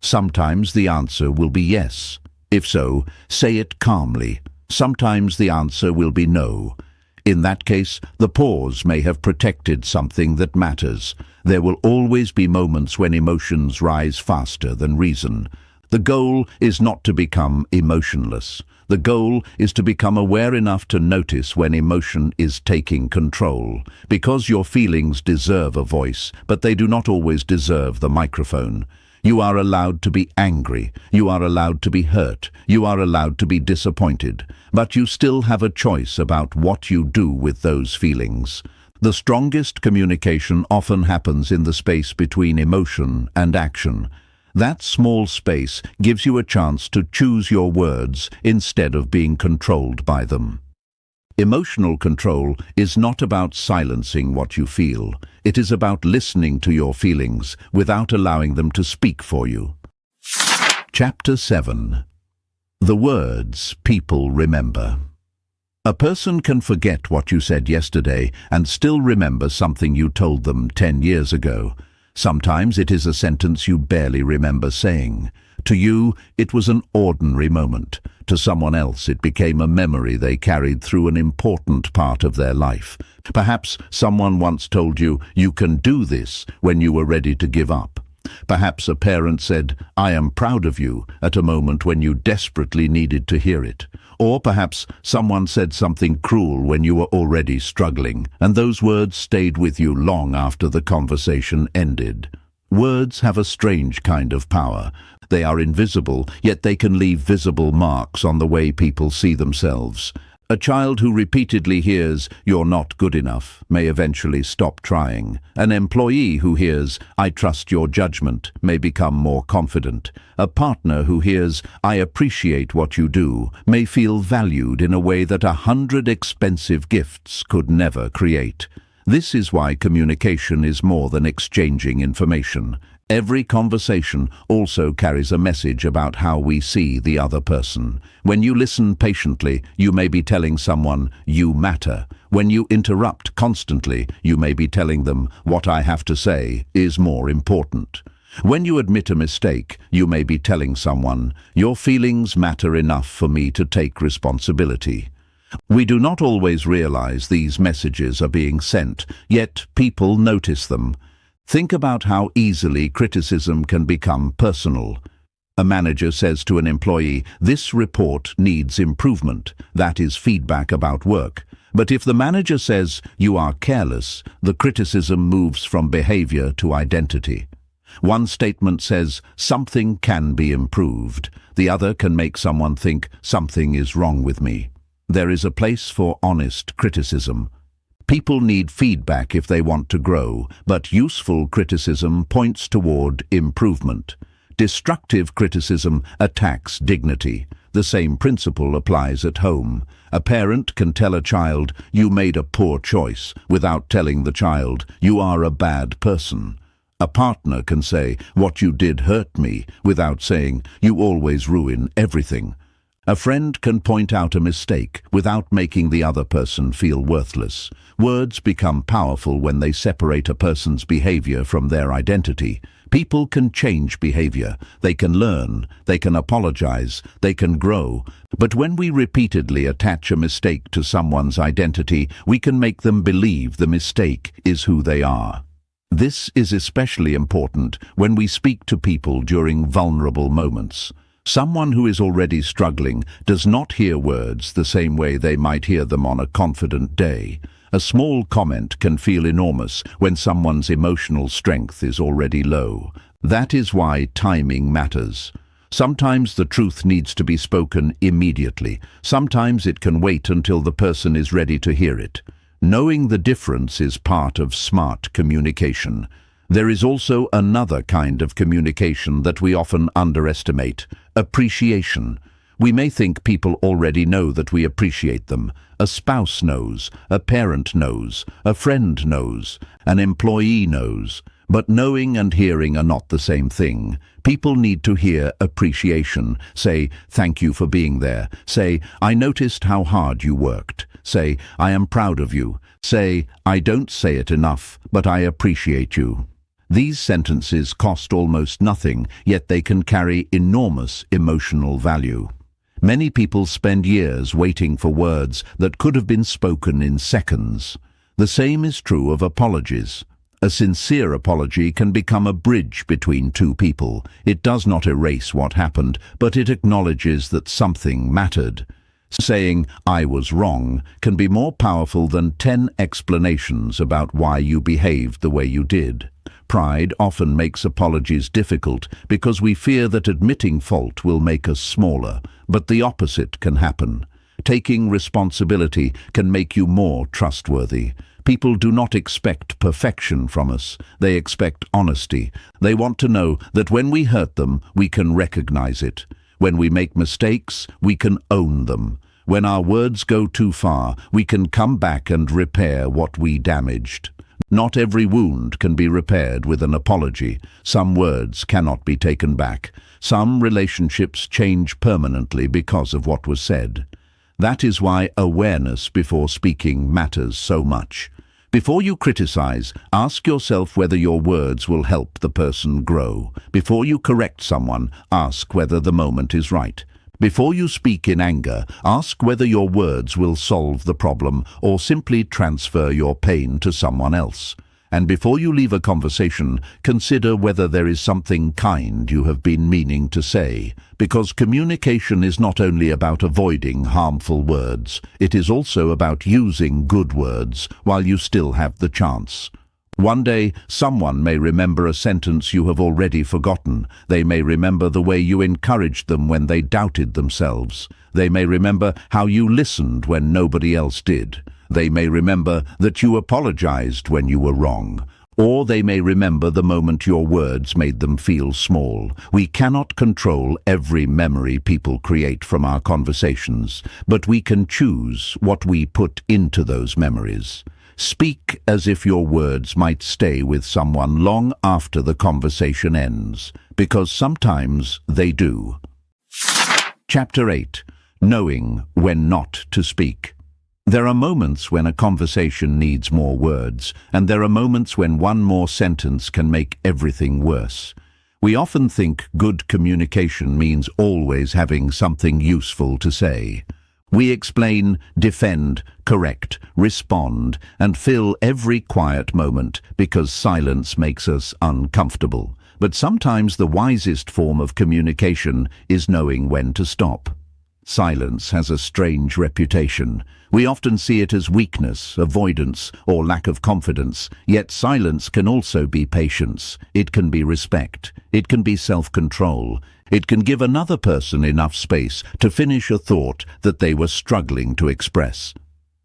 Sometimes the answer will be yes. If so, say it calmly. Sometimes the answer will be no. In that case, the pause may have protected something that matters. There will always be moments when emotions rise faster than reason. The goal is not to become emotionless. The goal is to become aware enough to notice when emotion is taking control, because your feelings deserve a voice, but they do not always deserve the microphone. You are allowed to be angry, you are allowed to be hurt, you are allowed to be disappointed, but you still have a choice about what you do with those feelings. The strongest communication often happens in the space between emotion and action. That small space gives you a chance to choose your words instead of being controlled by them. Emotional control is not about silencing what you feel. It is about listening to your feelings without allowing them to speak for you. Chapter 7. The words people remember. A person can forget what you said yesterday and still remember something you told them 10 years ago. Sometimes it is a sentence you barely remember saying. To you, it was an ordinary moment. To someone else, it became a memory they carried through an important part of their life. Perhaps someone once told you, "You can do this," when you were ready to give up. Perhaps a parent said, "I am proud of you," at a moment when you desperately needed to hear it. Or perhaps someone said something cruel when you were already struggling, and those words stayed with you long after the conversation ended. Words have a strange kind of power. They are invisible, yet they can leave visible marks on the way people see themselves. A child who repeatedly hears, "You're not good enough," may eventually stop trying. An employee who hears, "I trust your judgment," may become more confident. A partner who hears, "I appreciate what you do," may feel valued in a way that 100 expensive gifts could never create. This is why communication is more than exchanging information. Every conversation also carries a message about how we see the other person. When you listen patiently, you may be telling someone, "You matter." When you interrupt constantly, you may be telling them, "What I have to say is more important." When you admit a mistake, you may be telling someone, "Your feelings matter enough for me to take responsibility." We do not always realize these messages are being sent, yet people notice them. Think about how easily criticism can become personal. A manager says to an employee, "This report needs improvement." That is feedback about work. But if the manager says, "You are careless," the criticism moves from behavior to identity. One statement says, "Something can be improved." The other can make someone think, "Something is wrong with me." There is a place for honest criticism. People need feedback if they want to grow, but useful criticism points toward improvement. Destructive criticism attacks dignity. The same principle applies at home. A parent can tell a child, "You made a poor choice," without telling the child, "You are a bad person." A partner can say, "What you did hurt me," without saying, "You always ruin everything." A friend can point out a mistake without making the other person feel worthless. Words become powerful when they separate a person's behavior from their identity. People can change behavior. They can learn. They can apologize. They can grow. But when we repeatedly attach a mistake to someone's identity, we can make them believe the mistake is who they are. This is especially important when we speak to people during vulnerable moments. Someone who is already struggling does not hear words the same way they might hear them on a confident day. A small comment can feel enormous when someone's emotional strength is already low. That is why timing matters. Sometimes the truth needs to be spoken immediately. Sometimes it can wait until the person is ready to hear it. Knowing the difference is part of smart communication. There is also another kind of communication that we often underestimate: appreciation. We may think people already know that we appreciate them. A spouse knows, a parent knows, a friend knows, an employee knows. But knowing and hearing are not the same thing. People need to hear appreciation. Say, "Thank you for being there." Say, "I noticed how hard you worked." Say, "I am proud of you." Say, "I don't say it enough, but I appreciate you." These sentences cost almost nothing, yet they can carry enormous emotional value. Many people spend years waiting for words that could have been spoken in seconds. The same is true of apologies. A sincere apology can become a bridge between two people. It does not erase what happened, but it acknowledges that something mattered. Saying, "I was wrong," can be more powerful than 10 explanations about why you behaved the way you did. Pride often makes apologies difficult because we fear that admitting fault will make us smaller, but the opposite can happen. Taking responsibility can make you more trustworthy. People do not expect perfection from us. They expect honesty. They want to know that when we hurt them, we can recognize it. When we make mistakes, we can own them. When our words go too far, we can come back and repair what we damaged. Not every wound can be repaired with an apology. Some words cannot be taken back. Some relationships change permanently because of what was said. That is why awareness before speaking matters so much. Before you criticize, ask yourself whether your words will help the person grow. Before you correct someone, ask whether the moment is right. Before you speak in anger, ask whether your words will solve the problem or simply transfer your pain to someone else. And before you leave a conversation, consider whether there is something kind you have been meaning to say. Because communication is not only about avoiding harmful words, it is also about using good words while you still have the chance. One day, someone may remember a sentence you have already forgotten. They may remember the way you encouraged them when they doubted themselves. They may remember how you listened when nobody else did. They may remember that you apologized when you were wrong. Or they may remember the moment your words made them feel small. We cannot control every memory people create from our conversations, but we can choose what we put into those memories. Speak as if your words might stay with someone long after the conversation ends, because sometimes they do. Chapter 8. Knowing when not to speak. There are moments when a conversation needs more words, and there are moments when one more sentence can make everything worse. We often think good communication means always having something useful to say. We explain, defend, correct, respond, and fill every quiet moment because silence makes us uncomfortable. But sometimes the wisest form of communication is knowing when to stop. Silence has a strange reputation. We often see it as weakness, avoidance, or lack of confidence, yet silence can also be patience. It can be respect. It can be self-control. It can give another person enough space to finish a thought that they were struggling to express.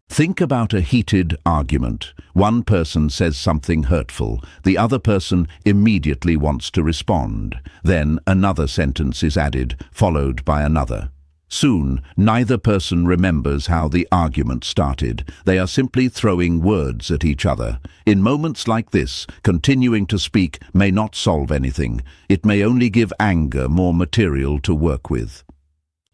Think about a heated argument. One person says something hurtful. The other person immediately wants to respond. Then another sentence is added, followed by another. Soon, neither person remembers how the argument started. They are simply throwing words at each other. In moments like this, continuing to speak may not solve anything. It may only give anger more material to work with.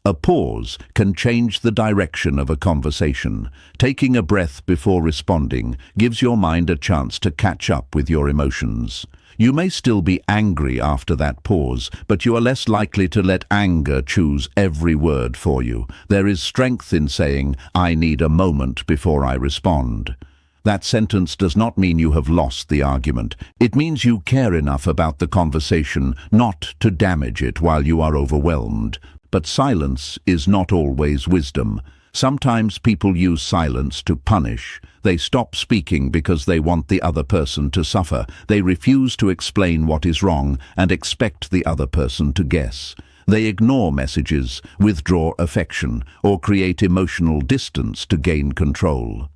A pause can change the direction of a conversation. Taking a breath before responding gives your mind a chance to catch up with your emotions. You may still be angry after that pause, but you are less likely to let anger choose every word for you. There is strength in saying, "I need a moment before I respond." That sentence does not mean you have lost the argument. It means you care enough about the conversation not to damage it while you are overwhelmed. But silence is not always wisdom. Sometimes people use silence to punish. They stop speaking because they want the other person to suffer. They refuse to explain what is wrong and expect the other person to guess. They ignore messages, withdraw affection, or create emotional distance to gain control.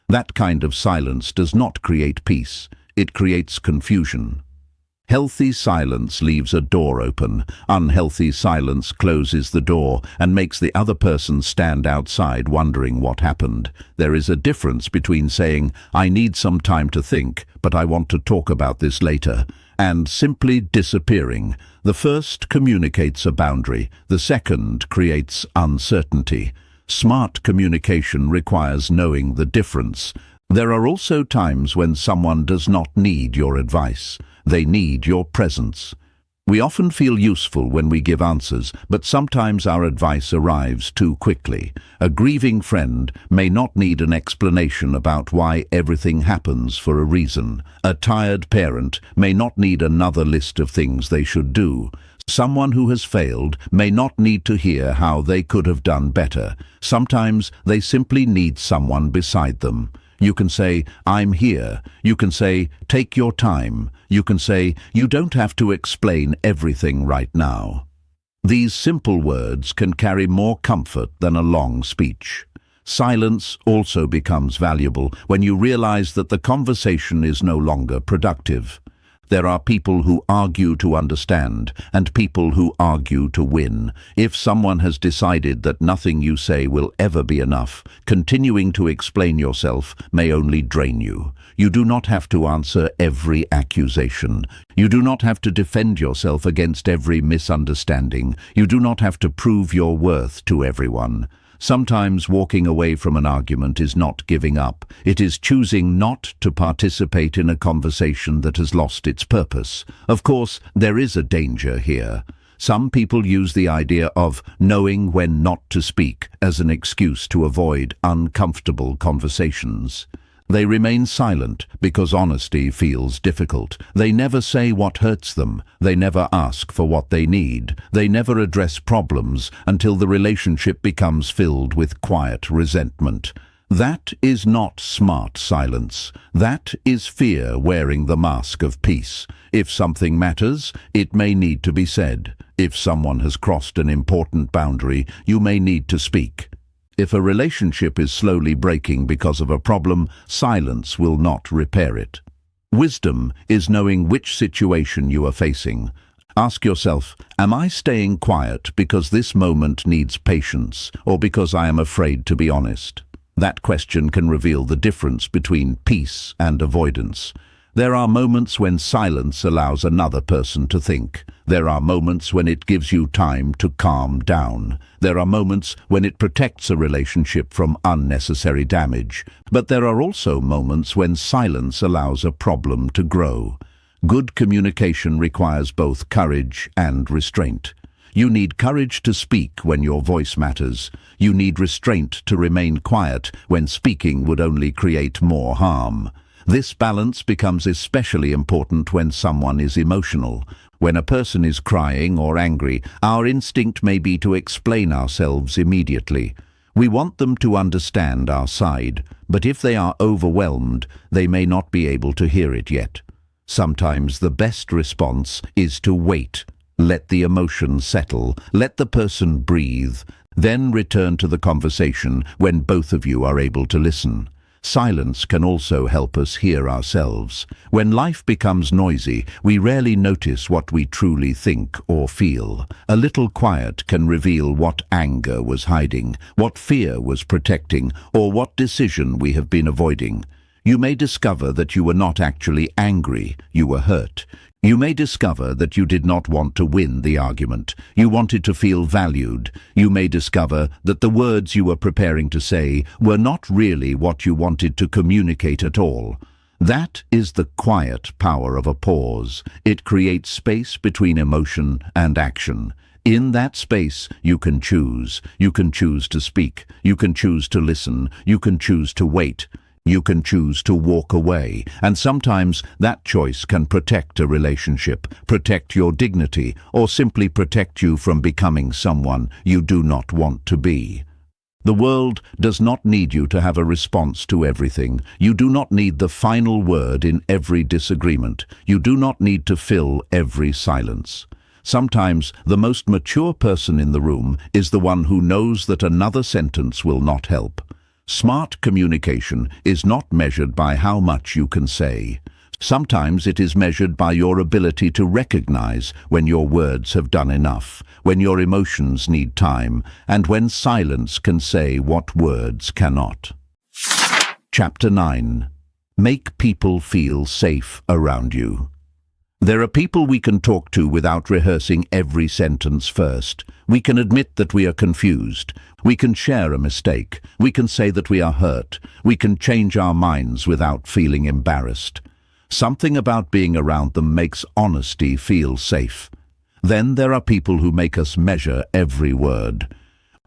That kind of silence does not create peace. It creates confusion. Healthy silence leaves a door open. Unhealthy silence closes the door and makes the other person stand outside wondering what happened. There is a difference between saying, "I need some time to think, but I want to talk about this later," and simply disappearing. The first communicates a boundary. The second creates uncertainty. Smart communication requires knowing the difference. There are also times when someone does not need your advice. They need your presence. We often feel useful when we give answers, but sometimes our advice arrives too quickly. A grieving friend may not need an explanation about why everything happens for a reason. A tired parent may not need another list of things they should do. Someone who has failed may not need to hear how they could have done better. Sometimes they simply need someone beside them. You can say, "I'm here." You can say, "Take your time." You can say, "You don't have to explain everything right now." These simple words can carry more comfort than a long speech. Silence also becomes valuable when you realize that the conversation is no longer productive. There are people who argue to understand and people who argue to win. If someone has decided that nothing you say will ever be enough, continuing to explain yourself may only drain you. You do not have to answer every accusation. You do not have to defend yourself against every misunderstanding. You do not have to prove your worth to everyone. Sometimes walking away from an argument is not giving up. It is choosing not to participate in a conversation that has lost its purpose. Of course, there is a danger here. Some people use the idea of knowing when not to speak as an excuse to avoid uncomfortable conversations. They remain silent because honesty feels difficult. They never say what hurts them. They never ask for what they need. They never address problems until the relationship becomes filled with quiet resentment. That is not smart silence. That is fear wearing the mask of peace. If something matters, it may need to be said. If someone has crossed an important boundary, you may need to speak. If a relationship is slowly breaking because of a problem, silence will not repair it. Wisdom is knowing which situation you are facing. Ask yourself, am I staying quiet because this moment needs patience or because I am afraid to be honest? That question can reveal the difference between peace and avoidance. There are moments when silence allows another person to think. There are moments when it gives you time to calm down. There are moments when it protects a relationship from unnecessary damage. But there are also moments when silence allows a problem to grow. Good communication requires both courage and restraint. You need courage to speak when your voice matters. You need restraint to remain quiet when speaking would only create more harm. This balance becomes especially important when someone is emotional. When a person is crying or angry, our instinct may be to explain ourselves immediately. We want them to understand our side, but if they are overwhelmed, they may not be able to hear it yet. Sometimes the best response is to wait. Let the emotion settle. Let the person breathe. Then return to the conversation when both of you are able to listen. Silence can also help us hear ourselves. When life becomes noisy, we rarely notice what we truly think or feel. A little quiet can reveal what anger was hiding, what fear was protecting, or what decision we have been avoiding. You may discover that you were not actually angry, you were hurt. You may discover that you did not want to win the argument. You wanted to feel valued. You may discover that the words you were preparing to say were not really what you wanted to communicate at all. That is the quiet power of a pause. It creates space between emotion and action. In that space, you can choose. You can choose to speak. You can choose to listen. You can choose to wait. You can choose to walk away, and sometimes that choice can protect a relationship, protect your dignity, or simply protect you from becoming someone you do not want to be. The world does not need you to have a response to everything. You do not need the final word in every disagreement. You do not need to fill every silence. Sometimes the most mature person in the room is the one who knows that another sentence will not help. Smart communication is not measured by how much you can say. Sometimes it is measured by your ability to recognize when your words have done enough, when your emotions need time, and when silence can say what words cannot. Chapter 9. Make people feel safe around you. There are people we can talk to without rehearsing every sentence first. We can admit that we are confused. We can share a mistake. We can say that we are hurt. We can change our minds without feeling embarrassed. Something about being around them makes honesty feel safe. Then there are people who make us measure every word.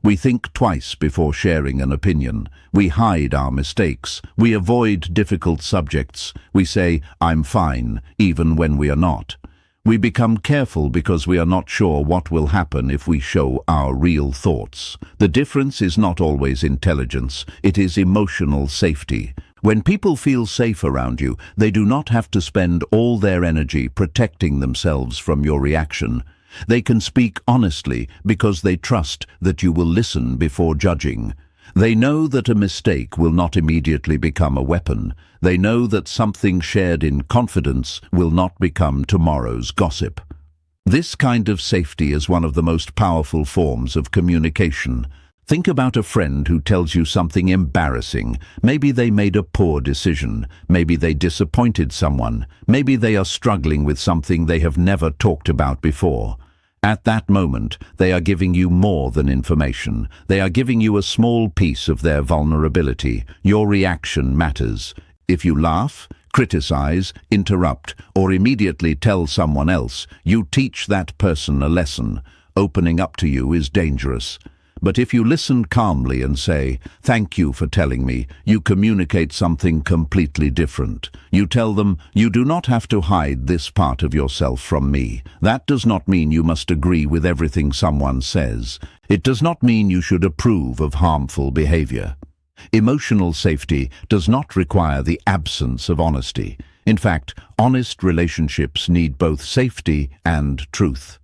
We think twice before sharing an opinion. We hide our mistakes. We avoid difficult subjects. We say, "I'm fine," even when we are not. We become careful because we are not sure what will happen if we show our real thoughts. The difference is not always intelligence, it is emotional safety. When people feel safe around you, they do not have to spend all their energy protecting themselves from your reaction. They can speak honestly because they trust that you will listen before judging. They know that a mistake will not immediately become a weapon. They know that something shared in confidence will not become tomorrow's gossip. This kind of safety is one of the most powerful forms of communication. Think about a friend who tells you something embarrassing. Maybe they made a poor decision. Maybe they disappointed someone. Maybe they are struggling with something they have never talked about before. At that moment, they are giving you more than information. They are giving you a small piece of their vulnerability. Your reaction matters. If you laugh, criticize, interrupt, or immediately tell someone else, you teach that person a lesson. Opening up to you is dangerous. But if you listen calmly and say, "Thank you for telling me," you communicate something completely different. You tell them, "You do not have to hide this part of yourself from me." That does not mean you must agree with everything someone says. It does not mean you should approve of harmful behavior. Emotional safety does not require the absence of honesty. In fact, honest relationships need both safety and truth.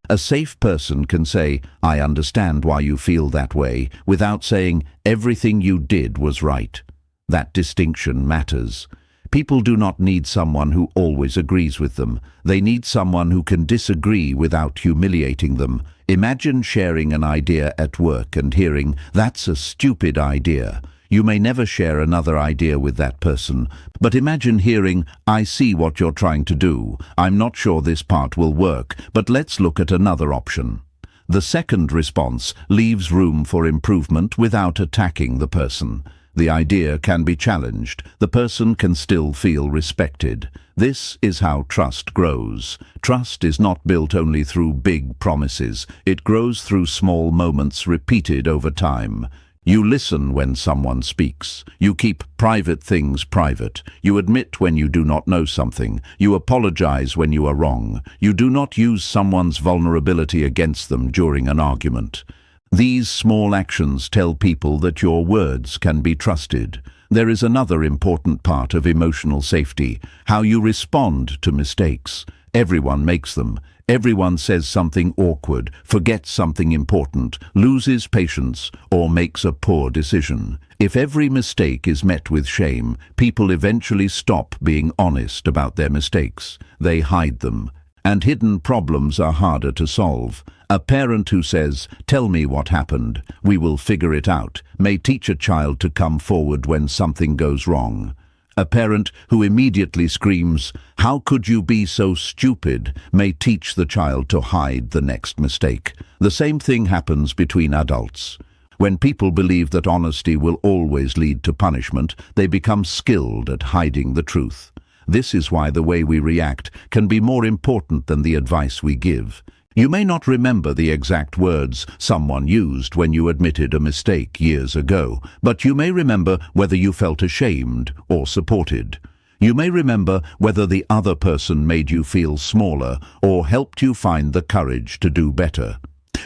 A safe person can say, "I understand why you feel that way," without saying, "Everything you did was right." That distinction matters. People do not need someone who always agrees with them. They need someone who can disagree without humiliating them. Imagine sharing an idea at work and hearing, "That's a stupid idea." You may never share another idea with that person, but imagine hearing, "I see what you're trying to do. I'm not sure this part will work, but let's look at another option." The second response leaves room for improvement without attacking the person. The idea can be challenged. The person can still feel respected. This is how trust grows. Trust is not built only through big promises. It grows through small moments repeated over time. You listen when someone speaks. You keep private things private. You admit when you do not know something. You apologize when you are wrong. You do not use someone's vulnerability against them during an argument. These small actions tell people that your words can be trusted. There is another important part of emotional safety: how you respond to mistakes. Everyone makes them. Everyone says something awkward, forgets something important, loses patience, or makes a poor decision. If every mistake is met with shame, people eventually stop being honest about their mistakes. They hide them. And hidden problems are harder to solve. A parent who says, "Tell me what happened, we will figure it out," may teach a child to come forward when something goes wrong. A parent who immediately screams, "How could you be so stupid?" may teach the child to hide the next mistake. The same thing happens between adults. When people believe that honesty will always lead to punishment, they become skilled at hiding the truth. This is why the way we react can be more important than the advice we give. You may not remember the exact words someone used when you admitted a mistake years ago, but you may remember whether you felt ashamed or supported. You may remember whether the other person made you feel smaller or helped you find the courage to do better.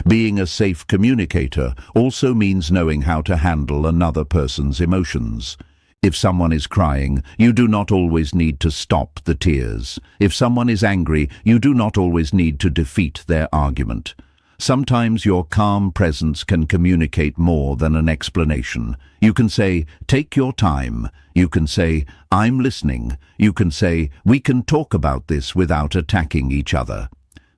Being a safe communicator also means knowing how to handle another person's emotions. If someone is crying, you do not always need to stop the tears. If someone is angry, you do not always need to defeat their argument. Sometimes your calm presence can communicate more than an explanation. You can say, "Take your time." You can say, "I'm listening." You can say, "We can talk about this without attacking each other."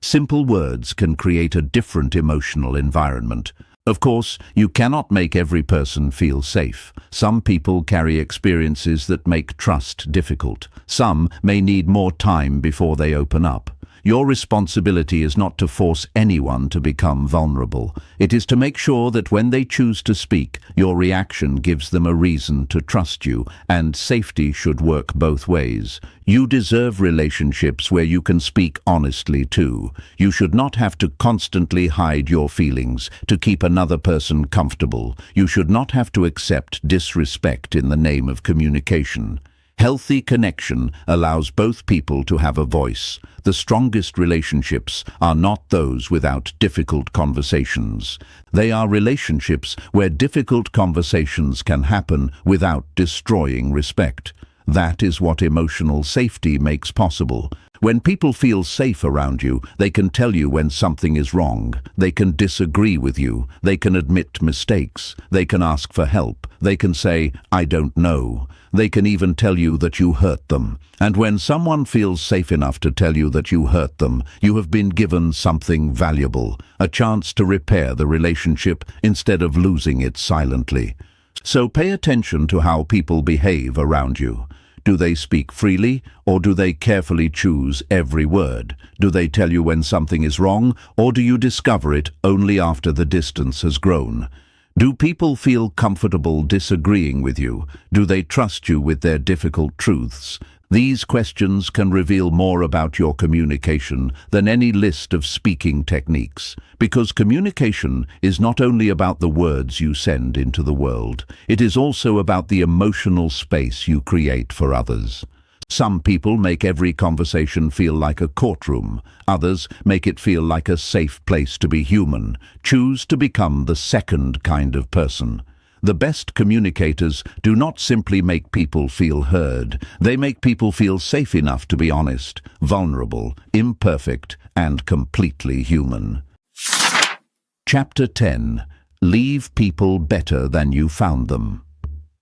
Simple words can create a different emotional environment. Of course, you cannot make every person feel safe. Some people carry experiences that make trust difficult. Some may need more time before they open up. Your responsibility is not to force anyone to become vulnerable. It is to make sure that when they choose to speak, your reaction gives them a reason to trust you, and safety should work both ways. You deserve relationships where you can speak honestly too. You should not have to constantly hide your feelings to keep another person comfortable. You should not have to accept disrespect in the name of communication. Healthy connection allows both people to have a voice. The strongest relationships are not those without difficult conversations. They are relationships where difficult conversations can happen without destroying respect. That is what emotional safety makes possible. When people feel safe around you, they can tell you when something is wrong. They can disagree with you. They can admit mistakes. They can ask for help. They can say, "I don't know." They can even tell you that you hurt them. And when someone feels safe enough to tell you that you hurt them, you have been given something valuable, a chance to repair the relationship instead of losing it silently. So pay attention to how people behave around you. Do they speak freely, or do they carefully choose every word? Do they tell you when something is wrong, or do you discover it only after the distance has grown? Do people feel comfortable disagreeing with you? Do they trust you with their difficult truths? These questions can reveal more about your communication than any list of speaking techniques, because communication is not only about the words you send into the world, it is also about the emotional space you create for others. Some people make every conversation feel like a courtroom. Others make it feel like a safe place to be human. Choose to become the second kind of person. The best communicators do not simply make people feel heard. They make people feel safe enough to be honest, vulnerable, imperfect, and completely human. Chapter 10. Leave people better than you found them.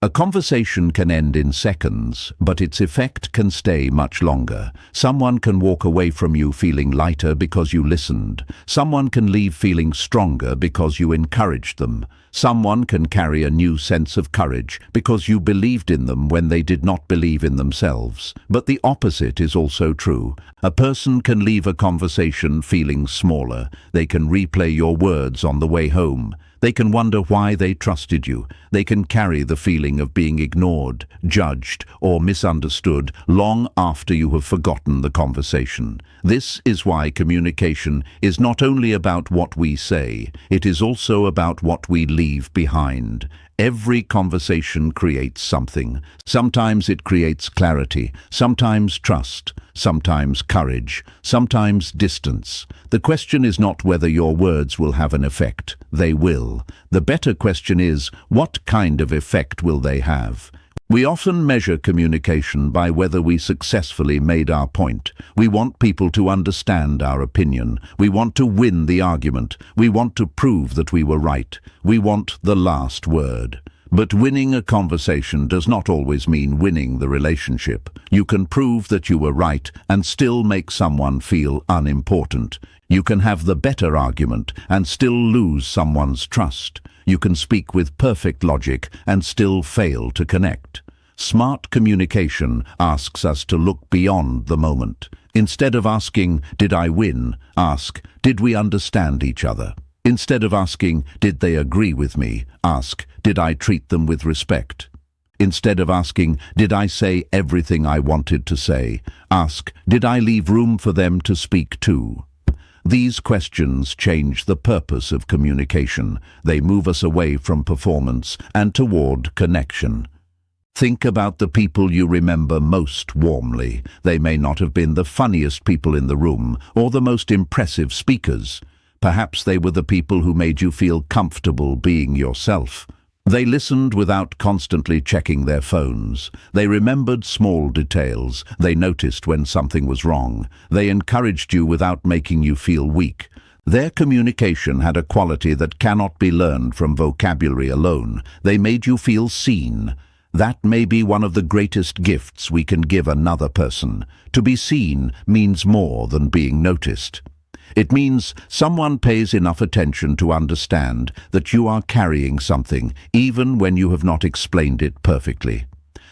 A conversation can end in seconds, but its effect can stay much longer. Someone can walk away from you feeling lighter because you listened. Someone can leave feeling stronger because you encouraged them. Someone can carry a new sense of courage because you believed in them when they did not believe in themselves. But the opposite is also true. A person can leave a conversation feeling smaller. They can replay your words on the way home. They can wonder why they trusted you. They can carry the feeling of being ignored, judged, or misunderstood long after you have forgotten the conversation. This is why communication is not only about what we say, it is also about what we leave behind. Every conversation creates something. Sometimes it creates clarity, sometimes trust, sometimes courage, sometimes distance. The question is not whether your words will have an effect. They will. The better question is, what kind of effect will they have? We often measure communication by whether we successfully made our point. We want people to understand our opinion. We want to win the argument. We want to prove that we were right. We want the last word. But winning a conversation does not always mean winning the relationship. You can prove that you were right and still make someone feel unimportant. You can have the better argument and still lose someone's trust. You can speak with perfect logic and still fail to connect. Smart communication asks us to look beyond the moment. Instead of asking, "Did I win?" ask, "Did we understand each other?" Instead of asking, "Did they agree with me?" ask, "Did I treat them with respect?" Instead of asking, "Did I say everything I wanted to say?" ask, "Did I leave room for them to speak too?" These questions change the purpose of communication. They move us away from performance and toward connection. Think about the people you remember most warmly. They may not have been the funniest people in the room or the most impressive speakers. Perhaps they were the people who made you feel comfortable being yourself. They listened without constantly checking their phones. They remembered small details. They noticed when something was wrong. They encouraged you without making you feel weak. Their communication had a quality that cannot be learned from vocabulary alone. They made you feel seen. That may be one of the greatest gifts we can give another person. To be seen means more than being noticed. It means someone pays enough attention to understand that you are carrying something, even when you have not explained it perfectly.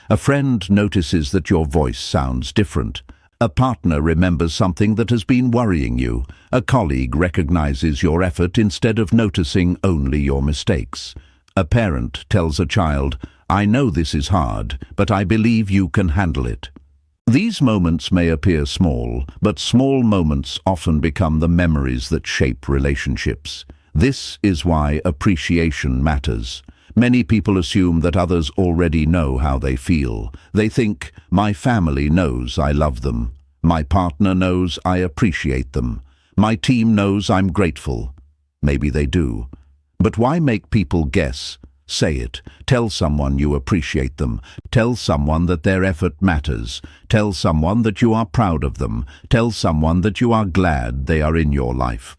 A friend notices that your voice sounds different. A partner remembers something that has been worrying you. A colleague recognizes your effort instead of noticing only your mistakes. A parent tells a child, "I know this is hard, but I believe you can handle it." These moments may appear small, but small moments often become the memories that shape relationships. This is why appreciation matters. Many people assume that others already know how they feel. They think, "My family knows I love them. My partner knows I appreciate them. My team knows I'm grateful." Maybe they do. But why make people guess? Say it. Tell someone you appreciate them. Tell someone that their effort matters. Tell someone that you are proud of them. Tell someone that you are glad they are in your life.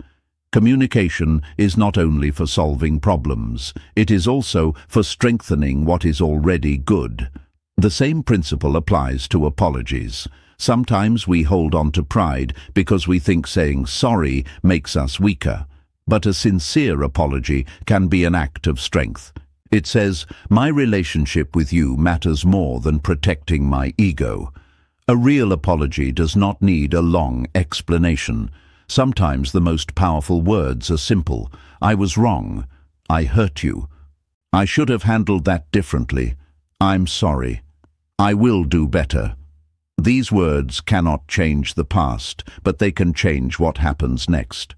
Communication is not only for solving problems, it is also for strengthening what is already good. The same principle applies to apologies. Sometimes we hold on to pride because we think saying sorry makes us weaker. But a sincere apology can be an act of strength. It says, "My relationship with you matters more than protecting my ego." A real apology does not need a long explanation. Sometimes the most powerful words are simple. "I was wrong. I hurt you. I should have handled that differently. I'm sorry. I will do better." These words cannot change the past, but they can change what happens next.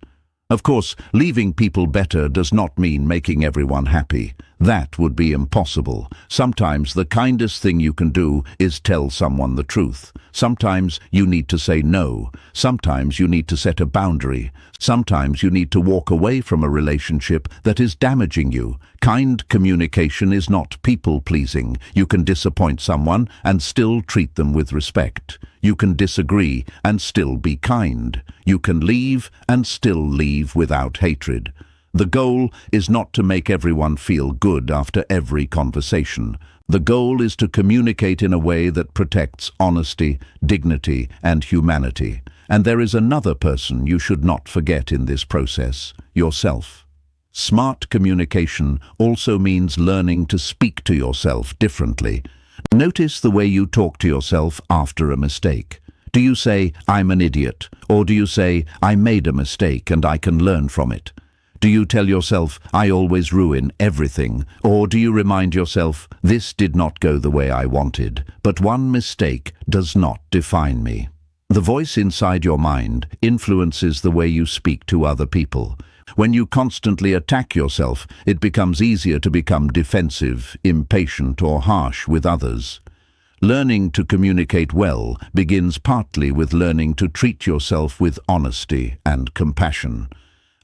Of course, leaving people better does not mean making everyone happy. That would be impossible. Sometimes the kindest thing you can do is tell someone the truth. Sometimes you need to say no. Sometimes you need to set a boundary. Sometimes you need to walk away from a relationship that is damaging you. Kind communication is not people-pleasing. You can disappoint someone and still treat them with respect. You can disagree and still be kind. You can leave and still leave without hatred. The goal is not to make everyone feel good after every conversation. The goal is to communicate in a way that protects honesty, dignity, and humanity. And there is another person you should not forget in this process: yourself. Smart communication also means learning to speak to yourself differently. Notice the way you talk to yourself after a mistake. Do you say, "I'm an idiot"? Or do you say, "I made a mistake and I can learn from it"? Do you tell yourself, "I always ruin everything"? Or do you remind yourself, "This did not go the way I wanted, but one mistake does not define me"? The voice inside your mind influences the way you speak to other people. When you constantly attack yourself, it becomes easier to become defensive, impatient, or harsh with others. Learning to communicate well begins partly with learning to treat yourself with honesty and compassion.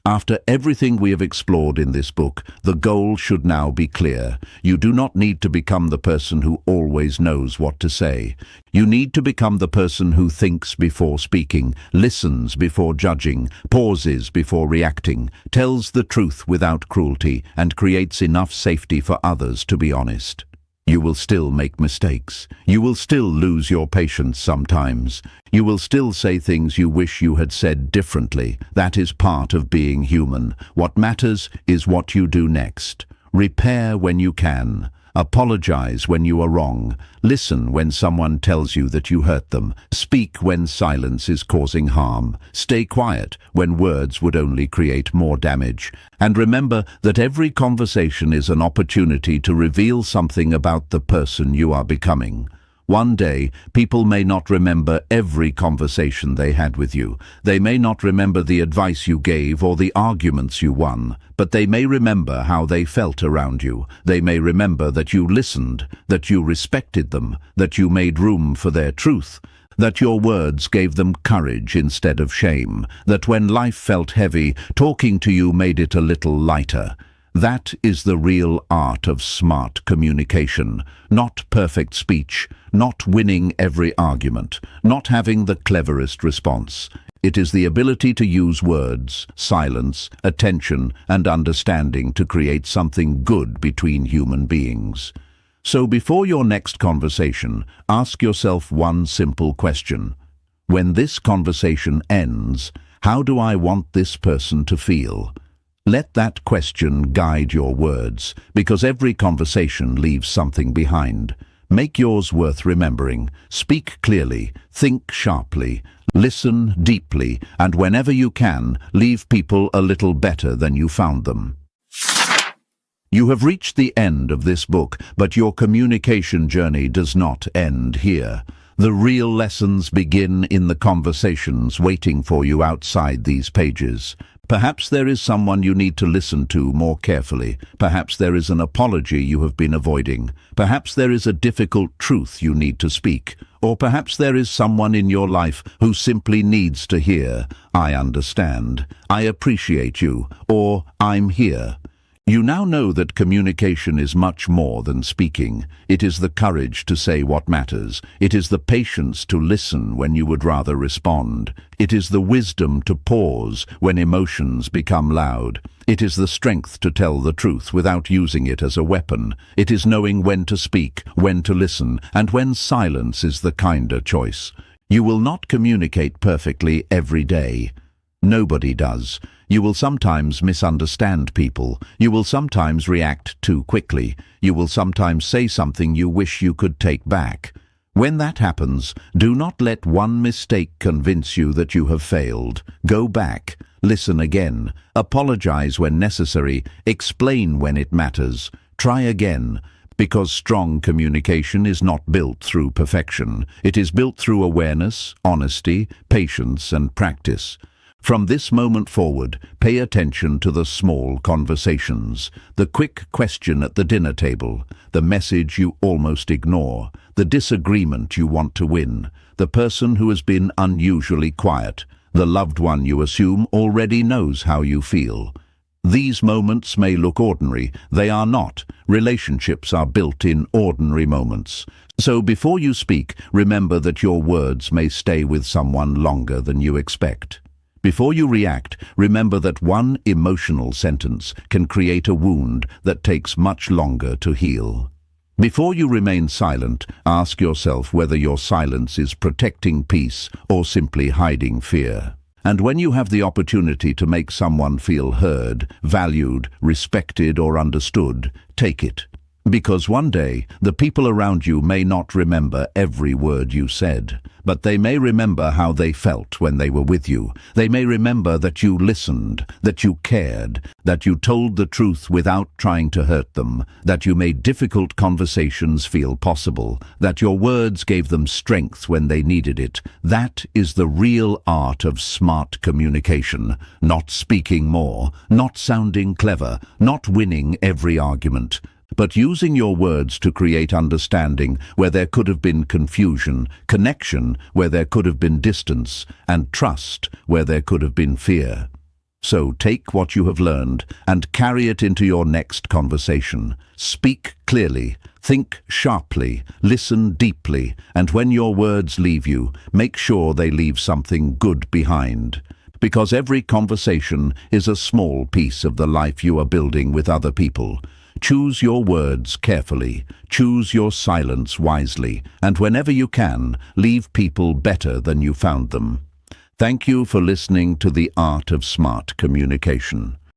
After everything we have explored in this book, the goal should now be clear. You do not need to become the person who always knows what to say. You need to become the person who thinks before speaking, listens before judging, pauses before reacting, tells the truth without cruelty, and creates enough safety for others to be honest. You will still make mistakes. You will still lose your patience sometimes. You will still say things you wish you had said differently. That is part of being human. What matters is what you do next. Repair when you can. Apologize when you are wrong. Listen when someone tells you that you hurt them. Speak when silence is causing harm. Stay quiet when words would only create more damage. And remember that every conversation is an opportunity to reveal something about the person you are becoming. One day, people may not remember every conversation they had with you. They may not remember the advice you gave or the arguments you won, but they may remember how they felt around you. They may remember that you listened, that you respected them, that you made room for their truth, that your words gave them courage instead of shame, that when life felt heavy, talking to you made it a little lighter. That is the real art of smart communication, not perfect speech, not winning every argument, not having the cleverest response. It is the ability to use words, silence, attention, and understanding to create something good between human beings. So before your next conversation, ask yourself one simple question. When this conversation ends, how do I want this person to feel? Let that question guide your words, because every conversation leaves something behind. Make yours worth remembering. Speak clearly, think sharply, listen deeply, and whenever you can, leave people a little better than you found them. You have reached the end of this book, but your communication journey does not end here. The real lessons begin in the conversations waiting for you outside these pages. Perhaps there is someone you need to listen to more carefully. Perhaps there is an apology you have been avoiding. Perhaps there is a difficult truth you need to speak. Or perhaps there is someone in your life who simply needs to hear, "I understand," "I appreciate you," or "I'm here." You now know that communication is much more than speaking. It is the courage to say what matters. It is the patience to listen when you would rather respond. It is the wisdom to pause when emotions become loud. It is the strength to tell the truth without using it as a weapon. It is knowing when to speak, when to listen, and when silence is the kinder choice. You will not communicate perfectly every day. Nobody does. You will sometimes misunderstand people. You will sometimes react too quickly. You will sometimes say something you wish you could take back. When that happens, do not let one mistake convince you that you have failed. Go back, listen again, apologize when necessary, explain when it matters, try again. Because strong communication is not built through perfection. It is built through awareness, honesty, patience, and practice. From this moment forward, pay attention to the small conversations, the quick question at the dinner table, the message you almost ignore, the disagreement you want to win, the person who has been unusually quiet, the loved one you assume already knows how you feel. These moments may look ordinary. They are not. Relationships are built in ordinary moments. So before you speak, remember that your words may stay with someone longer than you expect. Before you react, remember that one emotional sentence can create a wound that takes much longer to heal. Before you remain silent, ask yourself whether your silence is protecting peace or simply hiding fear. And when you have the opportunity to make someone feel heard, valued, respected, or understood, take it. Because one day, the people around you may not remember every word you said, but they may remember how they felt when they were with you. They may remember that you listened, that you cared, that you told the truth without trying to hurt them, that you made difficult conversations feel possible, that your words gave them strength when they needed it. That is the real art of smart communication. Not speaking more, not sounding clever, not winning every argument, but using your words to create understanding where there could have been confusion, connection where there could have been distance, and trust where there could have been fear. So take what you have learned and carry it into your next conversation. Speak clearly, think sharply, listen deeply, and when your words leave you, make sure they leave something good behind. Because every conversation is a small piece of the life you are building with other people. Choose your words carefully, choose your silence wisely, and whenever you can, leave people better than you found them. Thank you for listening to The Art of Smart Communication.